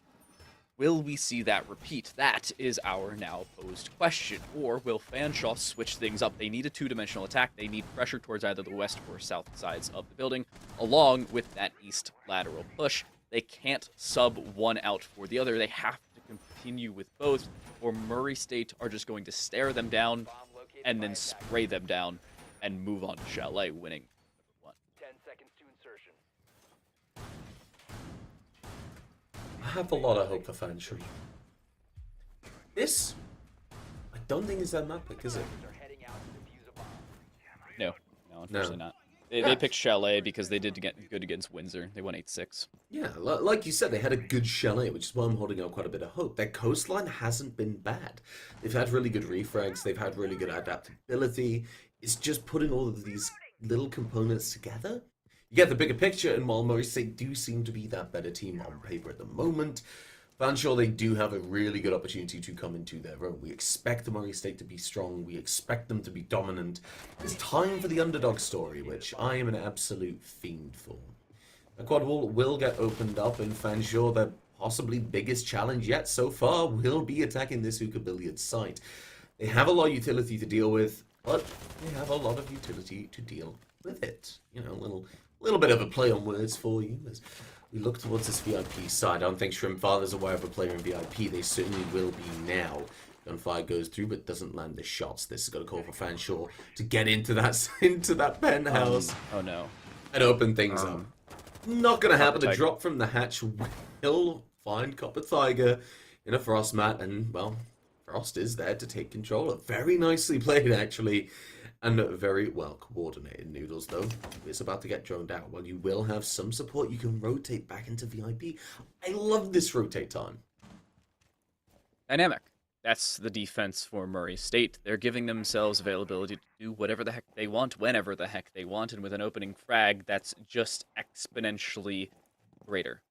Will we see that repeat? That is our now posed question. Or will Fanshawe switch things up? They need a two-dimensional attack. They need pressure towards either the west or south sides of the building, along with that east lateral push. They can't sub one out for the other. They have to continue with both, or Murray State are just going to stare them down and then spray them down and move on to Chalet, winning number 1. 10 seconds to insertion. I have a lot of hope for Fanshawe. This, I don't think is that map pick, is it? Are heading out to defuse a bomb. No, unfortunately not. They picked Chalet because they did get good against Windsor. They won 8-6. Yeah, like you said, they had a good chalet, which is why I'm holding out quite a bit of hope. Their coastline hasn't been bad. They've had really good refrags. They've had really good adaptability. It's just putting all of these little components together. You get the bigger picture, and while Murray State do seem to be that better team on paper at the moment, Fanshawe, they do have a really good opportunity to come into their own. We expect the Murray State to be strong. We expect them to be dominant. It's time for the underdog story, which I am an absolute fiend for. The quad wall will get opened up, and Fanshawe, their possibly biggest challenge yet so far, will be attacking this hookah billiards site. They have a lot of utility to deal with, but they have a lot of utility to deal with it. You know, a little bit of a play on words for you as we look towards this VIP side. I don't think Shrimp Father's aware of a player in VIP. They certainly will be now. Gunfire goes through but doesn't land the shots. This is going to call for Fanshawe to get into that penthouse. Oh no. And open things up. Not going to happen. Tiger. A drop from the hatch will find Copper Tiger in a frost mat, and well, Frost is there to take control. Very nicely played, actually, and very well coordinated. Noodles, though, is about to get droned out. While you will have some support, you can rotate back into VIP. I love this rotate time. Dynamic. That's the defense for Murray State. They're giving themselves availability to do whatever the heck they want, whenever the heck they want, and with an opening frag, that's just exponentially greater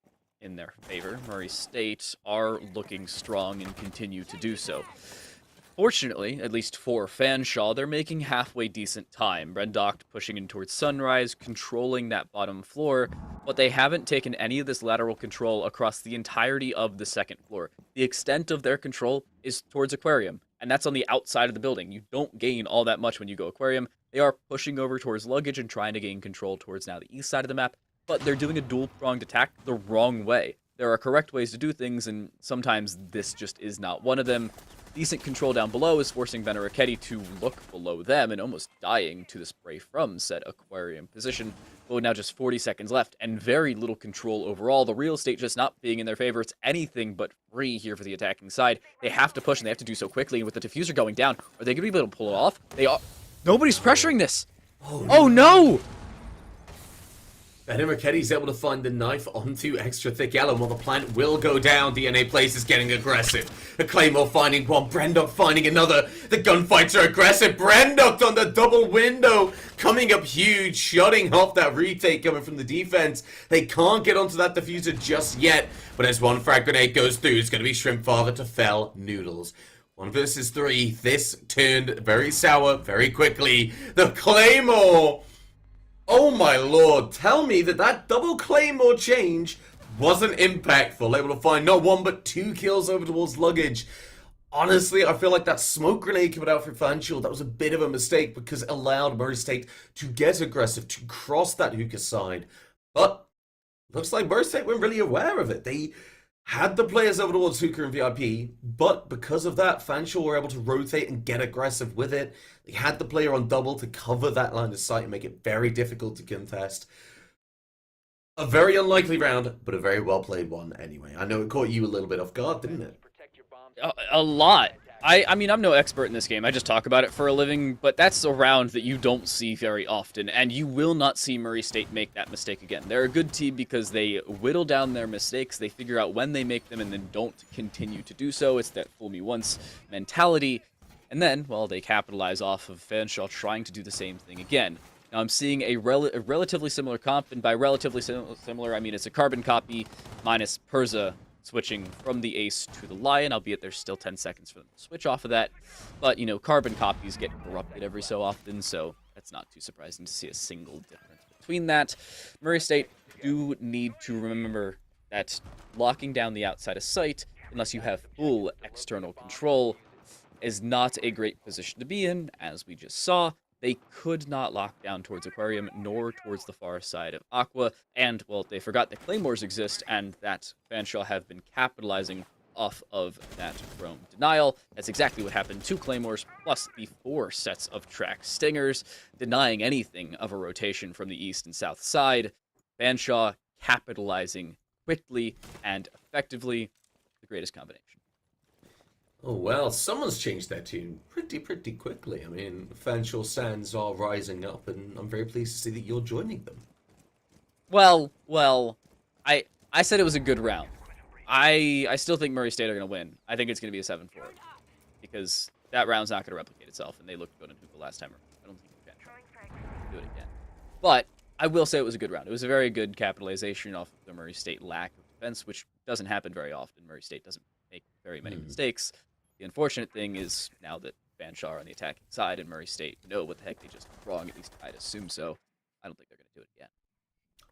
in their favor. Murray State are looking strong and continue to do so. Fortunately, at least for Fanshawe, they're making halfway decent time. Brendock pushing in towards Sunrise, controlling that bottom floor, but they haven't taken any of this lateral control across the entirety of the second floor. The extent of their control is towards Aquarium, and that's on the outside of the building. You don't gain all that much when you go Aquarium. They are pushing over towards Luggage and trying to gain control towards now the east side of the map, but they're doing a dual-pronged attack the wrong way. There are correct ways to do things, and sometimes this just is not one of them. Decent control down below is forcing Muhcreedy to look below them and almost dying to the spray from said Aquarium position. But now just 40 seconds left and very little control overall. The real estate just not being in their favor. It's anything but free here for the attacking side. They have to push and they have to do so quickly. And with the diffuser going down, are they going to be able to pull it off? They are. Nobody's pressuring this. Oh no! And Muhcreedy's able to find the knife onto Extra Thick Yellow, while the plant will go down. DNA Place is getting aggressive. The Claymore finding one, Brendock finding another. The gunfights are aggressive. Brendock on the double window, coming up huge, shutting off that retake coming from the defense. They can't get onto that diffuser just yet, but as one frag grenade goes through, it's going to be Shrimp Father to fell Noodles. 1 versus 3. This turned very sour very quickly. The Claymore! Oh my lord, tell me that double Claymore change wasn't impactful. Able to find not 1 but 2 kills over towards Luggage. Honestly, I feel like that smoke grenade coming out from Fanshawe, that was a bit of a mistake because it allowed Murray State to get aggressive, to cross that hookah side. But looks like Murray State weren't really aware of it. They had the players over towards Hooker and VIP, but because of that, Fanshawe were able to rotate and get aggressive with it. They had the player on double to cover that line of sight and make it very difficult to contest. A very unlikely round, but a very well played one anyway. I know it caught you a little bit off guard, didn't it? Protect your bombs. A lot. I mean, I'm no expert in this game. I just talk about it for a living, but that's a round that you don't see very often, and you will not see Murray State make that mistake again. They're a good team because they whittle down their mistakes, they figure out when they make them, and then don't continue to do so. It's that fool me once mentality, and then, well, they capitalize off of Fanshawe trying to do the same thing again. Now, I'm seeing a relatively similar comp, and by relatively similar, I mean it's a carbon copy minus Perza switching from the Ace to the Lion, albeit there's still 10 seconds for them to switch off of that. But, you know, carbon copies get corrupted every so often, so that's not too surprising to see a single difference between that. Murray State do need to remember that locking down the outside of sight, unless you have full external control, is not a great position to be in, as we just saw. They could not lock down towards Aquarium, nor towards the far side of Aqua, and, well, they forgot that Claymores exist, and that Fanshawe have been capitalizing off of that Chrome denial. That's exactly what happened to Claymores, plus the 4 sets of track Stingers, denying anything of a rotation from the east and south side. Fanshawe capitalizing quickly and effectively, the greatest combination. Oh well, someone's changed their tune pretty quickly. I mean, Fanshawe stands are rising up, and I'm very pleased to see that you're joining them. Well, I said it was a good round. I still think Murray State are going to win. I think it's going to be a 7-4 because that round's not going to replicate itself, and they looked good in Hookah last time. I don't think they can do it again. But I will say it was a good round. It was a very good capitalization off of the Murray State lack of defense, which doesn't happen very often. Murray State doesn't make very many mistakes. The unfortunate thing is now that Fanshawe are on the attacking side and Murray State know what the heck they just did wrong, at least I'd assume so. I don't think they're going to do it again.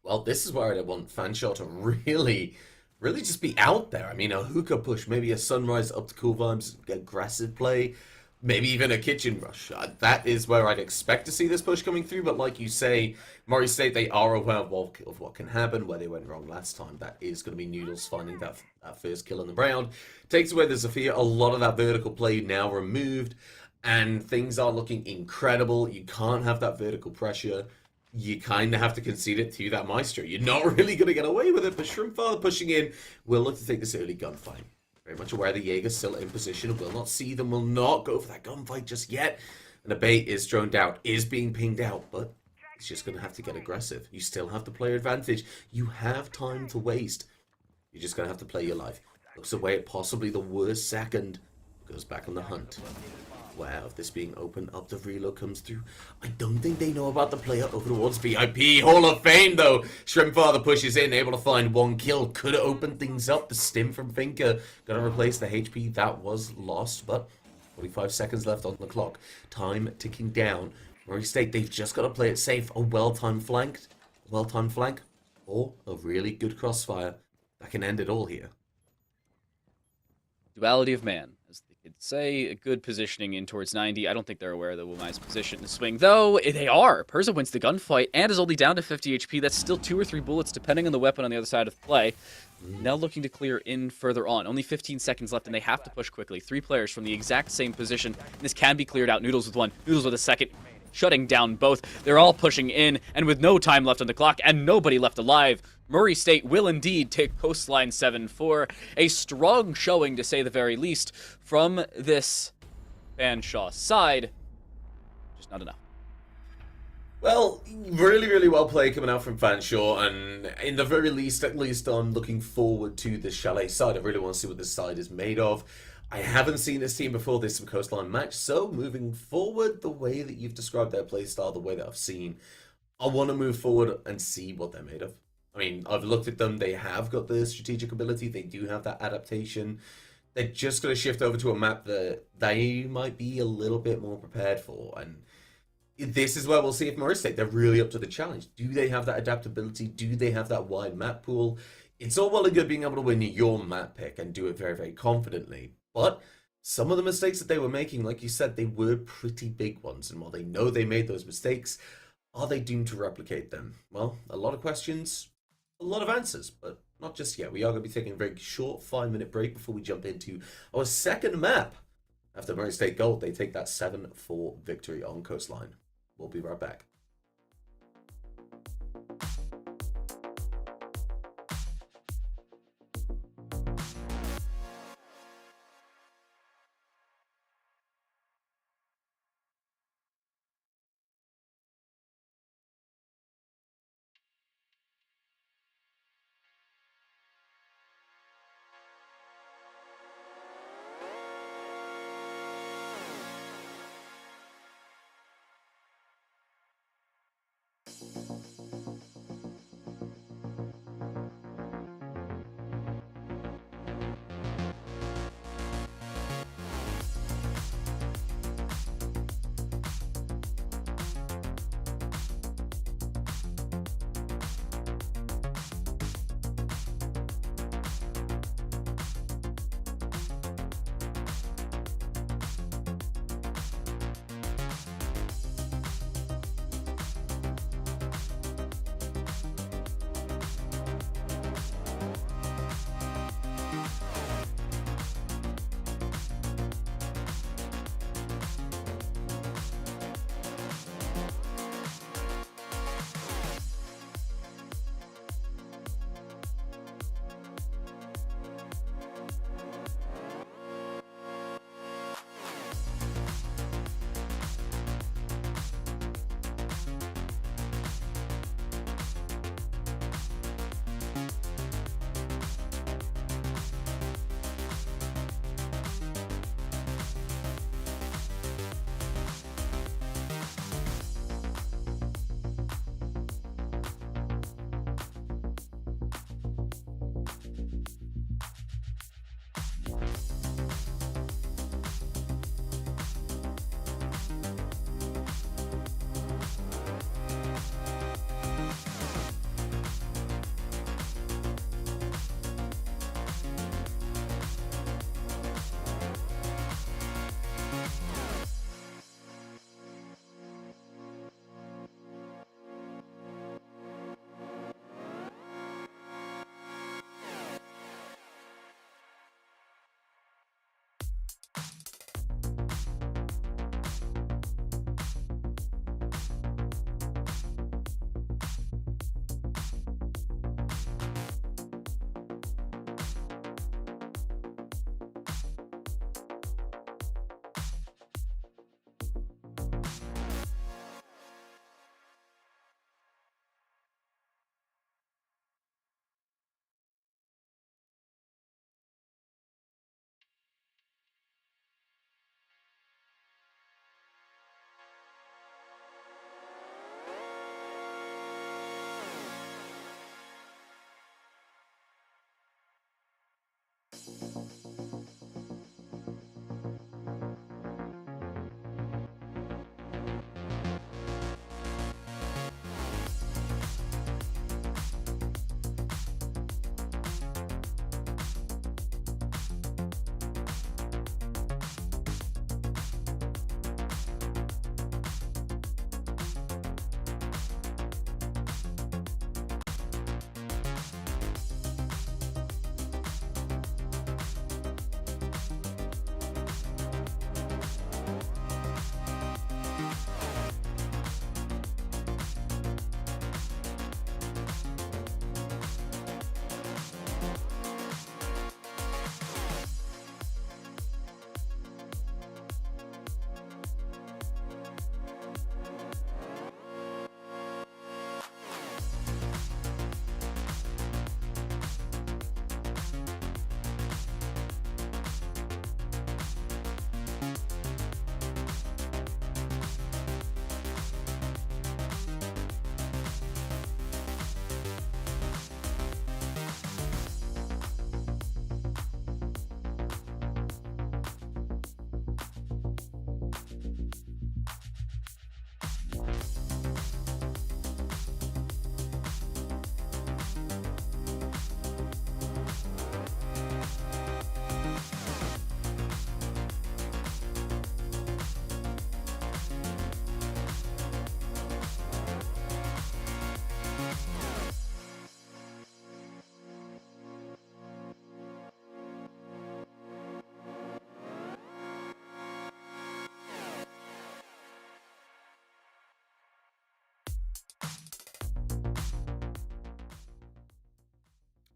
Well, this is where I want Fanshawe to really just be out there. I mean, a hookah push, maybe a sunrise up to cool vibes, aggressive play, maybe even a kitchen rush. That is where I'd expect to see this push coming through, but like you say, Murray State, they are aware of what can happen, where they went wrong last time. That is going to be Noodles finding that first kill in the round. Takes away the Zephyr, a lot of that vertical play now removed, and things are looking incredible. You can't have that vertical pressure. You kind of have to concede it to that Maestro. You're not really going to get away with it, but Shrimpfather pushing in will look to take this early gunfight. Very much aware the Jaeger's still in position, will not see them, will not go for that gunfight just yet. And the bait is droned out, is being pinged out, but he's just going to have to get aggressive. You still have the player advantage. You have time to waste. You're just going to have to play your life. Looks away at possibly the worst second. Goes back on the hunt. Wow, if this being open up, the reload comes through. I don't think they know about the player over towards VIP. Hall of Fame, though. Shrimpfather pushes in, able to find 1 kill. Could have opened things up. The stim from Finka. Got to replace the HP that was lost, but 45 seconds left on the clock. Time ticking down. Murray State, they've just got to play it safe. A well-timed flank, or a really good crossfire that can end it all here. Duality of man, as they could say. A good positioning in towards 90. I don't think they're aware of the Wumai's position in the swing, though they are. Perza wins the gunfight and is only down to 50 HP. That's still 2 or 3 bullets, depending on the weapon on the other side of the play. Now looking to clear in further on. Only 15 seconds left, and they have to push quickly. 3 players from the exact same position. And this can be cleared out. Noodles with 1, Noodles with a second, shutting down both. They're all pushing in, and with no time left on the clock and nobody left alive, Murray State will indeed take Coastline 7-4. A strong showing, to say the very least, from this Fanshawe side. Just not enough. Well, really well played coming out from Fanshawe, and in the very least, at least I'm looking forward to the Chalet side. I really want to see what this side is made of. I haven't seen this team before this Coastline match, so moving forward, the way that you've described their playstyle, the way that I've seen, I want to move forward and see what they're made of. I mean, I've looked at them, they have got the strategic ability, they do have that adaptation. They're just going to shift over to a map that they might be a little bit more prepared for, and this is where we'll see if Murray State, they're really up to the challenge. Do they have that adaptability? Do they have that wide map pool? It's all well and good being able to win your map pick and do it very confidently, but some of the mistakes that they were making, like you said, they were pretty big ones, and while they know they made those mistakes, are they doomed to replicate them? Well, a lot of questions, a lot of answers, but not just yet. We are going to be taking a very short 5-minute break before we jump into our second map. After Murray State Gold, they take that 7-4 victory on Coastline. We'll be right back.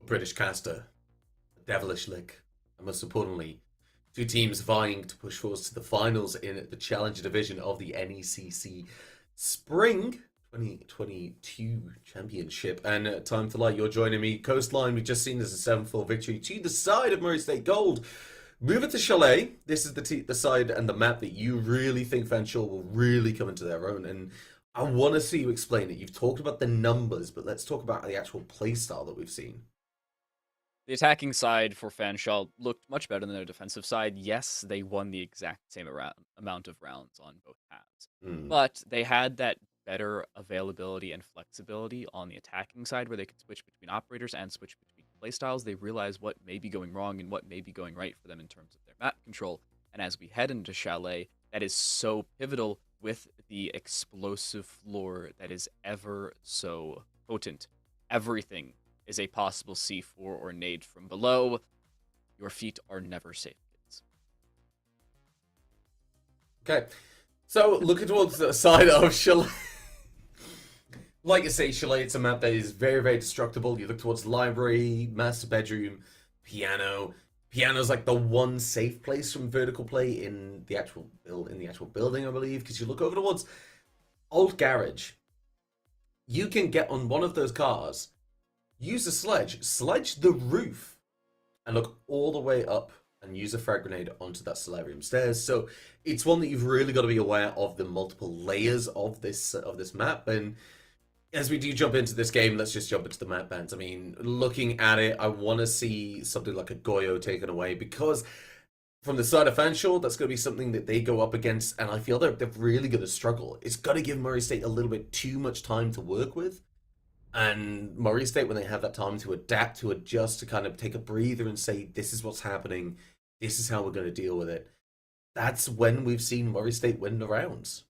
British caster, devilish lick, and most importantly, two teams vying to push forward to the finals in the Challenger Division of the NECC Spring 2022 Championship. And time to light, you're joining me. Coastline, we've just seen this a 7-4 victory to the side of Murray State Gold. Move it to Chalet. This is the side and the map that you really think Fanshawe will really come into their own. And I want to see you explain it. You've talked about the numbers, but let's talk about the actual playstyle that we've seen. The attacking side for Fanshawe looked much better than their defensive side. Yes, they won the exact same amount of rounds on both halves. But they had that better availability and flexibility on the attacking side where they could switch between operators and switch between playstyles. They realized what may be going wrong and what may be going right for them in terms of their map control. And as we head into Chalet, that is so pivotal with the explosive floor that is ever so potent. Everything is a possible C4 or nade from below. Your feet are never safe, kids. Okay, so looking towards the side of Chalet. Like you say, Chalet, it's a map that is very, very destructible. You look towards library, master bedroom, piano. Piano's like the one safe place from vertical play in the actual building, I believe, because you look over towards old garage. You can get on one of those cars, use a sledge the roof, and look all the way up and use a frag grenade onto that solarium stairs. So it's one that you've really got to be aware of the multiple layers of this map. And as we do jump into this game, let's just jump into the map bans. I mean, looking at it, I want to see something like a Goyo taken away, because from the side of Fanshawe, that's going to be something that they go up against, and I feel they're really going to struggle. It's got to give Murray State a little bit too much time to work with. And Murray State, when they have that time to adapt, to adjust, to kind of take a breather and say, this is what's happening, this is how we're going to deal with it, that's when we've seen Murray State win the rounds.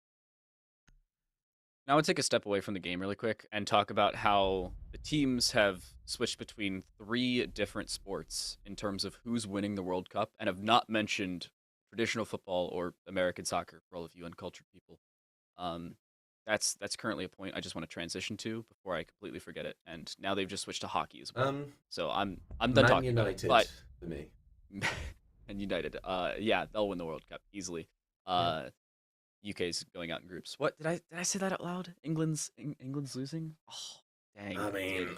Now I would take a step away from the game really quick and talk about how the teams have switched between 3 different sports in terms of who's winning the World Cup, and have not mentioned traditional football or American soccer for all of you uncultured people. That's currently a point I just want to transition to before I completely forget it. And now they've just switched to hockey as well. So I'm done talking United about it. For me. And United, yeah, they'll win the World Cup easily. UK's going out in groups. What did I say that out loud? England's losing? Oh, dang. I mean,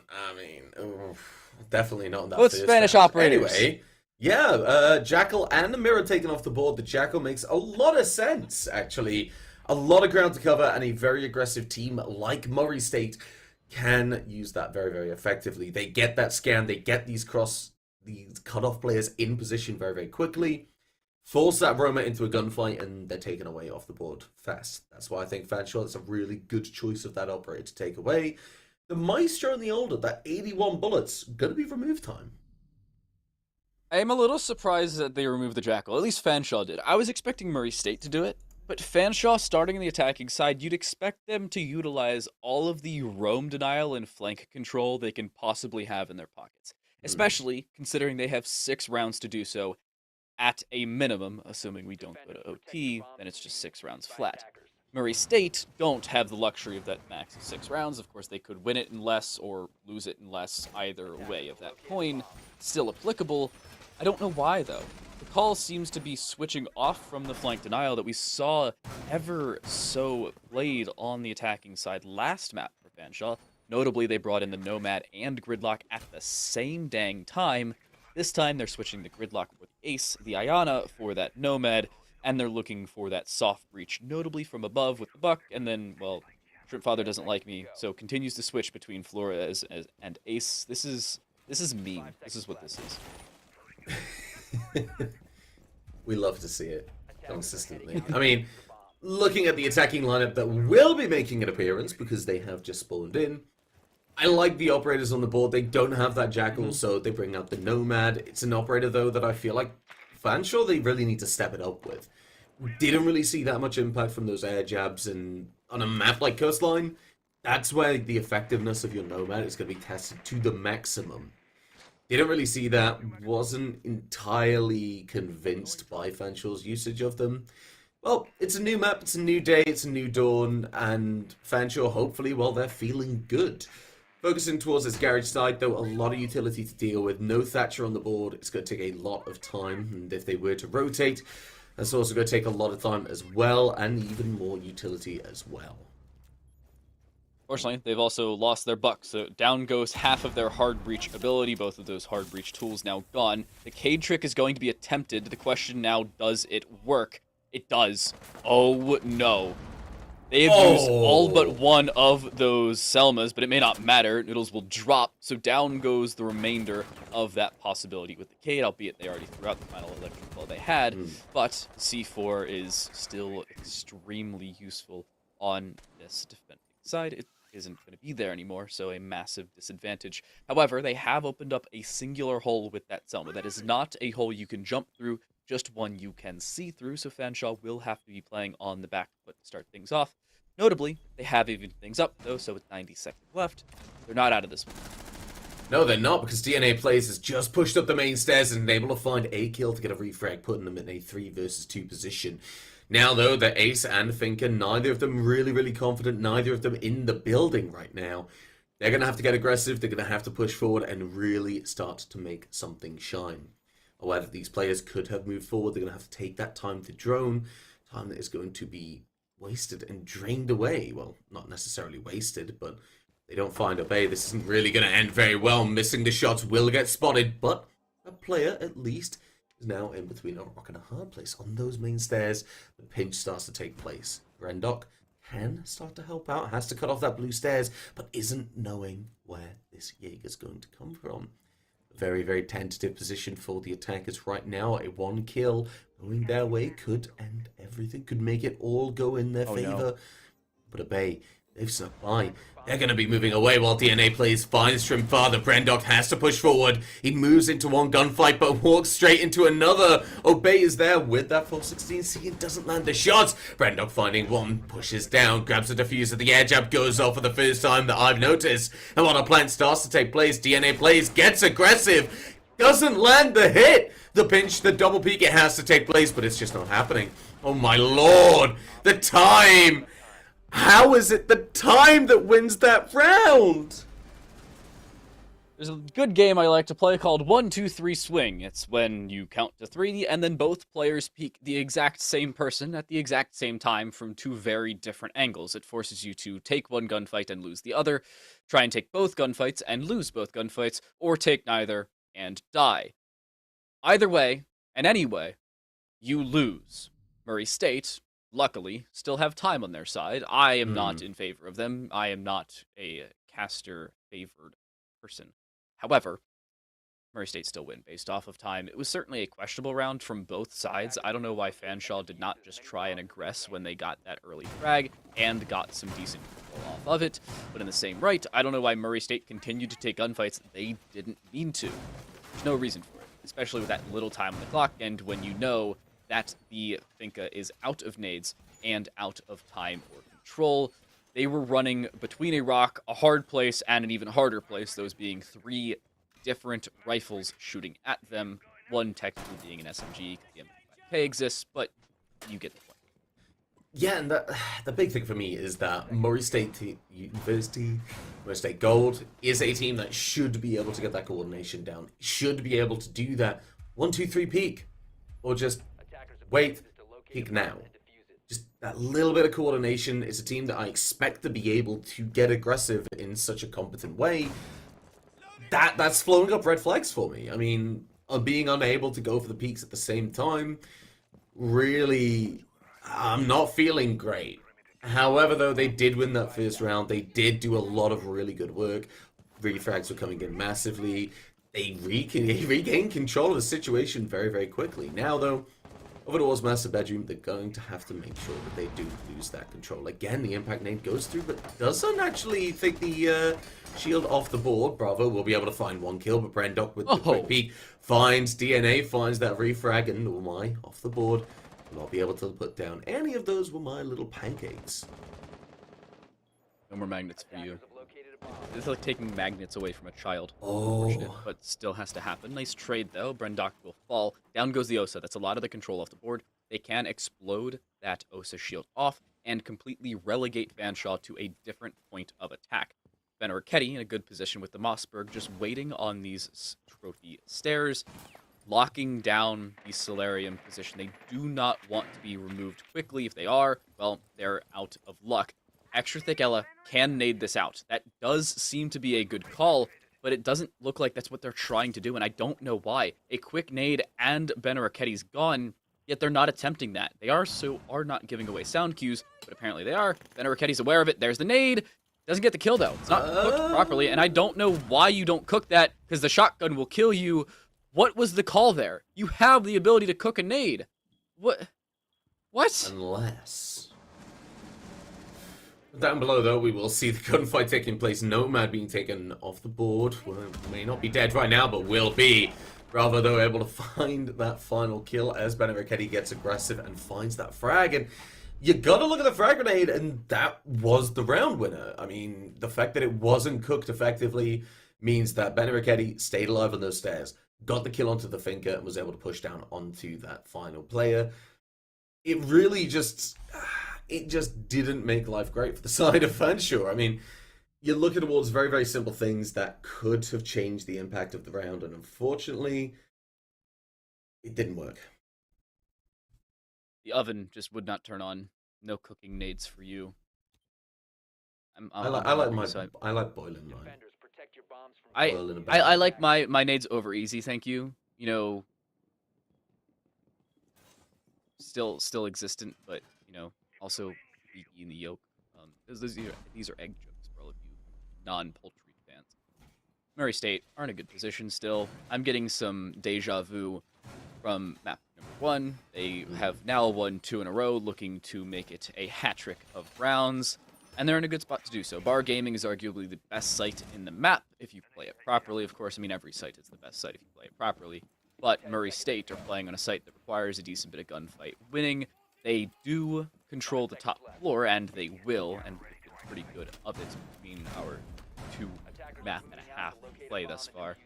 definitely not in that. Both Spanish operators. Anyway, yeah, Jackal and the Mirror taken off the board. The Jackal makes a lot of sense, actually. A lot of ground to cover, and a very aggressive team like Murray State can use that very, very effectively. They get that scan, they get these cut-off players in position very, very quickly, force that Roma into a gunfight, and they're taken away off the board fast. That's why I think Fanshawe is a really good choice of that operator to take away. The Maestro and the Older, that 81 bullets, going to be remove time. I am a little surprised that they removed the Jackal. At least Fanshawe did. I was expecting Murray State to do it, but Fanshawe, starting in the attacking side, you'd expect them to utilize all of the roam denial and flank control they can possibly have in their pockets, especially considering they have 6 rounds to do so. At a minimum, assuming we don't go to OT, then it's just 6 rounds flat. Murray State don't have the luxury of that max of 6 rounds. Of course, they could win it in less or lose it in less. Either way of that coin, still applicable. I don't know why, though. The call seems to be switching off from the flank denial that we saw ever so played on the attacking side last map for Fanshawe. Notably, they brought in the Nomad and Gridlock at the same dang time. This time, they're switching the Gridlock with Ace, the Ayana, for that Nomad, and they're looking for that soft breach, notably from above with the Buck, and then, well, Shrimpfather doesn't like me, so continues to switch between Flores and Ace. This is mean. This is what this is. We love to see it consistently. I mean, looking at the attacking lineup that will be making an appearance because they have just spawned in, I like the operators on the board. They don't have that Jackal, so they bring out the Nomad. It's an operator, though, that I feel like Fanshawe, they really need to step it up with. We didn't really see that much impact from those air jabs, and on a map like Coastline, that's where the effectiveness of your Nomad is going to be tested to the maximum. Didn't really see that. Wasn't entirely convinced by Fanshawe's usage of them. Well, it's a new map, it's a new day, it's a new dawn, and Fanshawe, hopefully, well, they're feeling good. Focusing towards this garage side, though, a lot of utility to deal with. No Thatcher on the board. It's going to take a lot of time. And if they were to rotate, that's also going to take a lot of time as well. And even more utility as well. Fortunately, they've also lost their buck, so down goes half of their hard breach ability. Both of those hard breach tools now gone. The Cade trick is going to be attempted. The question now, does it work? It does. Oh, no. They have used all but one of those Selmas, but it may not matter. Noodles will drop, so down goes the remainder of that possibility with the Cade, albeit they already threw out the final electric ball they had. But C4 is still extremely useful on this defending side. It isn't going to be there anymore, so a massive disadvantage. However, they have opened up a singular hole with that Selma. That is not a hole you can jump through, just one you can see through, so Fanshawe will have to be playing on the back foot to start things off. Notably, they have evened things up, though, so with 90 seconds left, they're not out of this one. No, they're not, because DNA Plays has just pushed up the main stairs and able to find a kill to get a refrag, putting them in a 3 versus 2 position. Now, though, the Ace and Finker, neither of them really confident, neither of them in the building right now. They're going to have to get aggressive, they're going to have to push forward and really start to make something shine. Aware that these players could have moved forward, they're going to have to take that time to drone, time that is going to be wasted and drained away. Well, not necessarily wasted, but they don't find Obey. This isn't really going to end very well. Missing the shots will get spotted, but a player at least is now in between a rock and a hard place. On those main stairs, the pinch starts to take place. Rendok can start to help out, has to cut off that blue stairs, but isn't knowing where this Jaeger's going to come from. A very tentative position for the attackers right now. A 1 kill going their way could end everything, could make it all go in their favor. No. But Obey, they've snuck by. They're going to be moving away while DNA Plays finds Trim Father. Brandok has to push forward. He moves into one gunfight, but walks straight into another. Obey is there with that 416 C and doesn't land the shots. Brandok finding one, pushes down, grabs the diffuser. The air jab goes off for the first time that I've noticed. And while a plant starts to take place, DNA Plays gets aggressive. Doesn't land the hit. The pinch, the double peek, it has to take place, but it's just not happening. Oh my lord. The time. How is it the time that wins that round? There's a good game I like to play called 1, 2, 3 swing. It's when you count to 3 and then both players peek the exact same person at the exact same time from 2 very different angles. It forces you to take one gunfight and lose the other, try and take both gunfights and lose both gunfights, or take neither and die. Either way, and any way, you lose. Murray State, luckily, still have time on their side. I am not in favor of them. I am not a caster-favored person. However, Murray State still win based off of time. It was certainly a questionable round from both sides. I don't know why Fanshawe did not just try and aggress when they got that early frag and got some decent control off of it. But in the same right, I don't know why Murray State continued to take gunfights they didn't mean to. There's no reason for it, especially with that little time on the clock and when you know that the Finka is out of nades and out of time or control. They were running between a rock, a hard place, and an even harder place, those being 3 different rifles shooting at them, one technically being an SMG, the M25K exists, but you get the point. Yeah, and the big thing for me is that Murray State University, Murray State Gold, is a team that should be able to get that coordination down, should be able to do that 1, 2, 3 peek, or just wait, peek now. Just that little bit of coordination. It's a team that I expect to be able to get aggressive in such a competent way. That's flowing up red flags for me. I mean, being unable to go for the peaks at the same time, really, I'm not feeling great. However, though, they did win that first round. They did do a lot of really good work. Refrags were coming in massively. They regained control of the situation very quickly. Now, though, over towards Master Bedroom, they're going to have to make sure that they do lose that control. Again, the impact nade goes through, but doesn't actually take the shield off the board. Bravo will be able to find 1 kill, but Brandok with the quick peek finds DNA, finds that refrag, and Wumai off the board. Will not be able to put down any of those Wumai little pancakes. No more magnets for you. It's like taking magnets away from a child. But still has to happen. Nice trade, though. Brendok will fall. Down goes the Osa. That's a lot of the control off the board. They can explode that Osa shield off and completely relegate Fanshawe to a different point of attack. Benarketti in a good position with the Mossberg, just waiting on these trophy stairs, locking down the Solarium position. They do not want to be removed quickly. If they are, well, they're out of luck. Extra Thick Ella can nade this out. That does seem to be a good call, but it doesn't look like that's what they're trying to do, and I don't know why. A quick nade and Benarketti's gone, yet they're not attempting that. They are not giving away sound cues, but apparently they are. Benarketti's aware of it. There's the nade. Doesn't get the kill, though. It's not cooked properly, and I don't know why you don't cook that, because the shotgun will kill you. What was the call there? You have the ability to cook a nade. What? Unless... Down below, though, we will see the gunfight taking place. Nomad being taken off the board. Well, may not be dead right now, but will be. Bravo, though, able to find that final kill as Benarketti gets aggressive and finds that frag. And you gotta look at the frag grenade, and that was the round winner. I mean, the fact that it wasn't cooked effectively means that Benarketti stayed alive on those stairs, got the kill onto the Finker, and was able to push down onto that final player. It really just... It just didn't make life great for the side of Fanshawe. I mean, you look at awards, very, very simple things that could have changed the impact of the round, and unfortunately, it didn't work. The oven just would not turn on. No cooking nades for you. I like boiling mine. Defenders, protect your bombs from I like my nades over easy, thank you. You know, still existent, but you know, also leaky in the yolk. These are egg jokes for all of you non-poultry fans. Murray State are in a good position still. I'm getting some deja vu from map number 1. They have now won 2 in a row, looking to make it a hat trick of rounds, and they're in a good spot to do so. Bar Gaming is arguably the best site in the map if you play it properly. Of course, I mean, every site is the best site if you play it properly, but Murray State are playing on a site that requires a decent bit of gunfight winning. They do control the top floor, and they will, and it's pretty good of it between our 2.5 play thus far.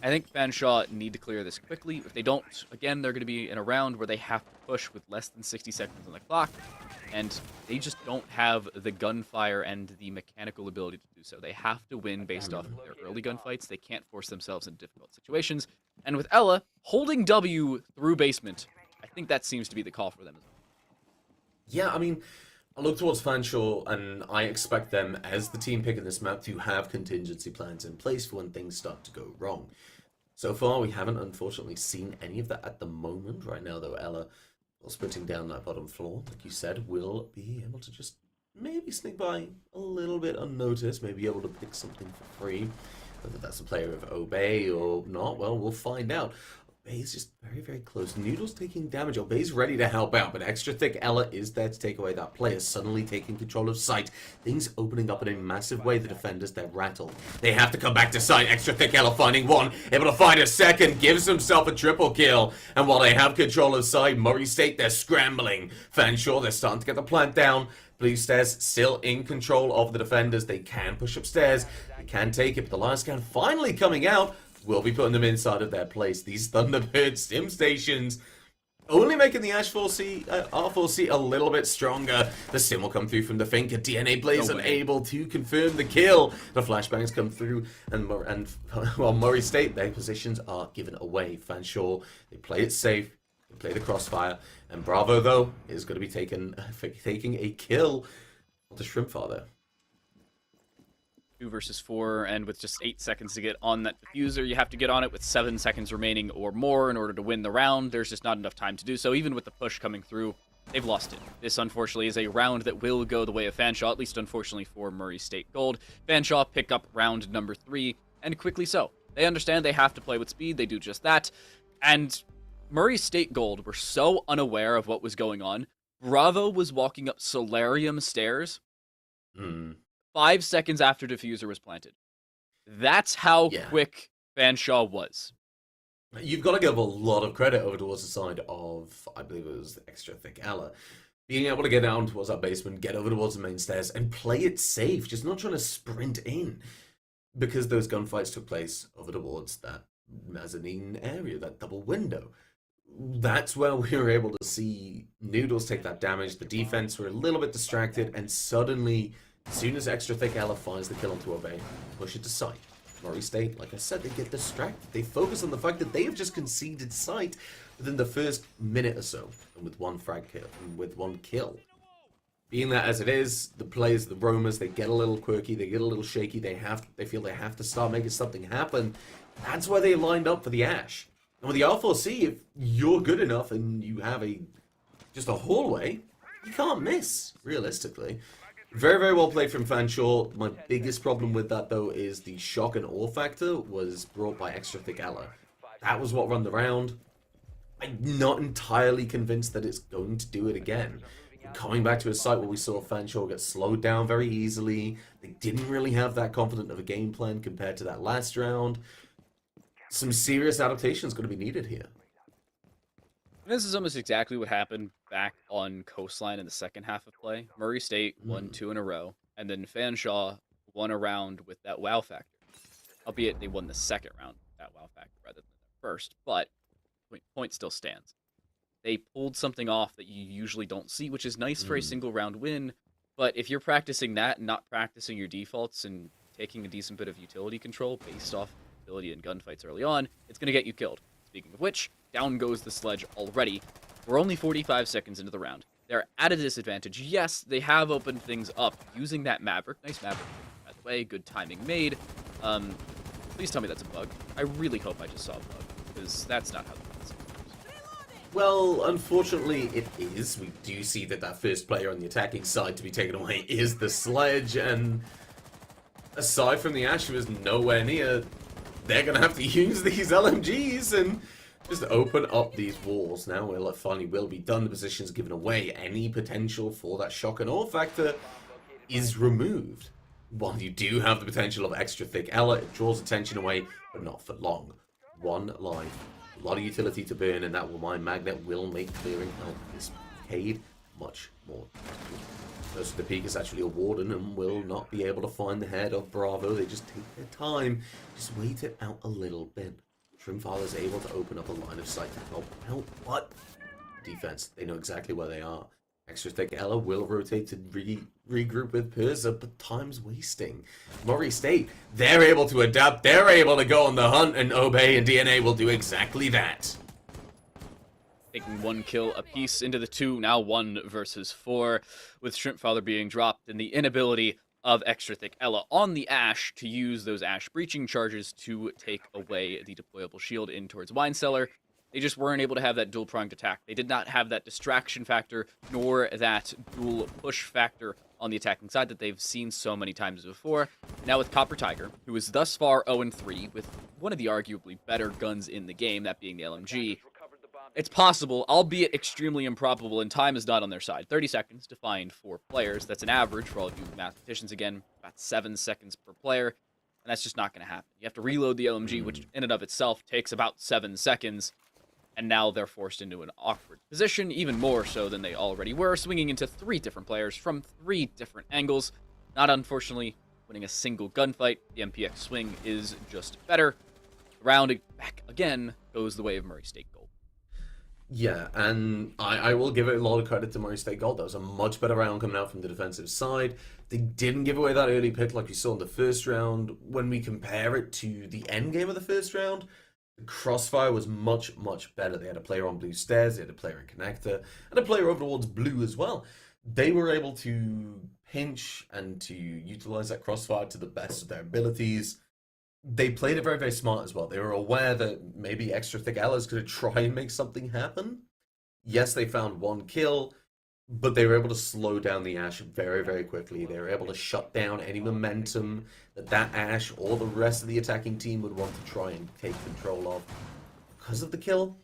I think Fanshawe need to clear this quickly. If they don't, again, they're going to be in a round where they have to push with less than 60 seconds on the clock, and they just don't have the gunfire and the mechanical ability to do so. They have to win based off of their early gunfights. They can't force themselves into difficult situations. And with Ella holding W through basement, I think that seems to be the call for them as well. Yeah, I mean, I look towards Fanshawe, and I expect them, as the team picking this map, to have contingency plans in place for when things start to go wrong. So far, we haven't, unfortunately, seen any of that at the moment. Right now, though, Ella, while sprinting down that bottom floor, like you said, will be able to just maybe sneak by a little bit unnoticed, maybe able to pick something for free. Whether that's a player of Obey or not, well, we'll find out. Obey's just very, very close. Noodle's taking damage. Obey's ready to help out, but Extra Thick Ella is there to take away that player, suddenly taking control of site. Things opening up in a massive way. The defenders, they're rattled. They have to come back to site. Extra Thick Ella finding one, able to find a second, gives himself a triple kill. And while they have control of site, Murray State, they're scrambling. Fanshawe, they're starting to get the plant down. Blue Stairs still in control of the defenders. They can push upstairs. They can take it, but the last scan finally coming out will be putting them inside of their place. These Thunderbird sim stations only making the R4C a little bit stronger. The sim will come through from the Finker. DNA Blaze unable to confirm the kill. The flashbangs come through, and while Murray State, their positions are given away. Fanshawe, they play it safe. They play the crossfire. And Bravo, though, is going to be taking a kill of the Shrimp Father. 2 versus 4, and with just 8 seconds to get on that diffuser, you have to get on it with 7 seconds remaining or more in order to win the round. There's just not enough time to do so. Even with the push coming through, they've lost it. This, unfortunately, is a round that will go the way of Fanshawe, at least unfortunately for Murray State Gold. Fanshawe pick up round number 3, and quickly so. They understand they have to play with speed. They do just that. And Murray State Gold were so unaware of what was going on. Bravo was walking up Solarium stairs 5 seconds after diffuser was planted. That's how quick Fanshawe was. You've got to give a lot of credit over towards the side of, I believe it was Extra Thick Ella, being able to get down towards that basement, get over towards the main stairs, and play it safe, just not trying to sprint in. Because those gunfights took place over towards that mezzanine area, that double window. That's where we were able to see Noodles take that damage. The defense were a little bit distracted, and suddenly As soon as Extra Thick Ella finds the kill onto Obey, push it to sight. Murray State, like I said, they get distracted. They focus on the fact that they have just conceded sight within the first minute or so, and with one frag kill, and with one kill. Being that as it is, the players, the roamers, they get a little quirky, they get a little shaky. They feel they have to start making something happen. That's why they lined up for the Ash. And with the R4C, if you're good enough and you have just a hallway, you can't miss, realistically. Very, very well played from Fanshawe. My biggest problem with that, though, is the shock and awe factor was brought by Extra Thick Ella. That was what run the round. I'm not entirely convinced that it's going to do it again. Coming back to a site where we saw Fanshawe get slowed down very easily. They didn't really have that confident of a game plan compared to that last round. Some serious adaptation is going to be needed here. This is almost exactly what happened back on Coastline in the second half of play. Murray State won 2 in a row, and then Fanshawe won a round with that wow factor. Albeit they won the second round with that wow factor rather than the first, but point still stands. They pulled something off that you usually don't see, which is nice for a single round win, but if you're practicing that and not practicing your defaults and taking a decent bit of utility control based off utility and gunfights early on, it's going to get you killed. Speaking of which, down goes the sledge already. We're only 45 seconds into the round. They're at a disadvantage. Yes, they have opened things up using that Maverick. Nice Maverick, by the way. Good timing made. Please tell me that's a bug. I really hope I just saw a bug, because that's not how the works. Well, unfortunately, it is. We do see that first player on the attacking side to be taken away is the sledge, and aside from the Ash, who is nowhere near, they're going to have to use these LMGs and just open up these walls. Now it finally will be done. The position's given away. Any potential for that shock and awe factor is removed. While you do have the potential of Extra Thick Ella, it draws attention away, but not for long. One life. A lot of utility to burn, and that Mine Magnet will make clearing out this cave much more difficult. Most of the peak is actually a warden and will not be able to find the head of Bravo. They just take their time. Just wait it out a little bit. Shrimpfile is able to open up a line of sight to help out, but defense, they know exactly where they are. Extra Thick Ella will rotate to regroup with Perza, but time's wasting. Murray State, they're able to adapt, they're able to go on the hunt, and Obey and DNA will do exactly that. Taking 1 kill apiece into the 2, now 1 versus 4, with Shrimpfather being dropped and the inability of Extra Thick Ella on the Ash to use those Ash breaching charges to take away the deployable shield in towards Wine Cellar. They just weren't able to have that dual-pronged attack. They did not have that distraction factor, nor that dual push factor on the attacking side that they've seen so many times before. Now with Copper Tiger, who is thus far 0-3, with one of the arguably better guns in the game, that being the LMG, it's possible, albeit extremely improbable, and time is not on their side. 30 seconds to find 4 players. That's an average, for all of you mathematicians, again, about 7 seconds per player, and that's just not going to happen. You have to reload the LMG, which in and of itself takes about 7 seconds, and now they're forced into an awkward position, even more so than they already were, swinging into 3 different players from 3 different angles. Not unfortunately winning a single gunfight. The MPX swing is just better. The round back again goes the way of Murray State Gold. Yeah, and I will give it a lot of credit to Murray State Gold. That was a much better round coming out from the defensive side. They didn't give away that early pick like we saw in the first round. When we compare it to the end game of the first round, the crossfire was much, much better. They had a player on blue stairs, they had a player in connector, and a player over towards blue as well. They were able to pinch and to utilize that crossfire to the best of their abilities. They played it very, very smart as well. They were aware that maybe Extra Thick Ella is going to try and make something happen. Yes, they found 1 kill, but they were able to slow down the Ash very, very quickly. They were able to shut down any momentum that Ash or the rest of the attacking team would want to try and take control of because of the kill.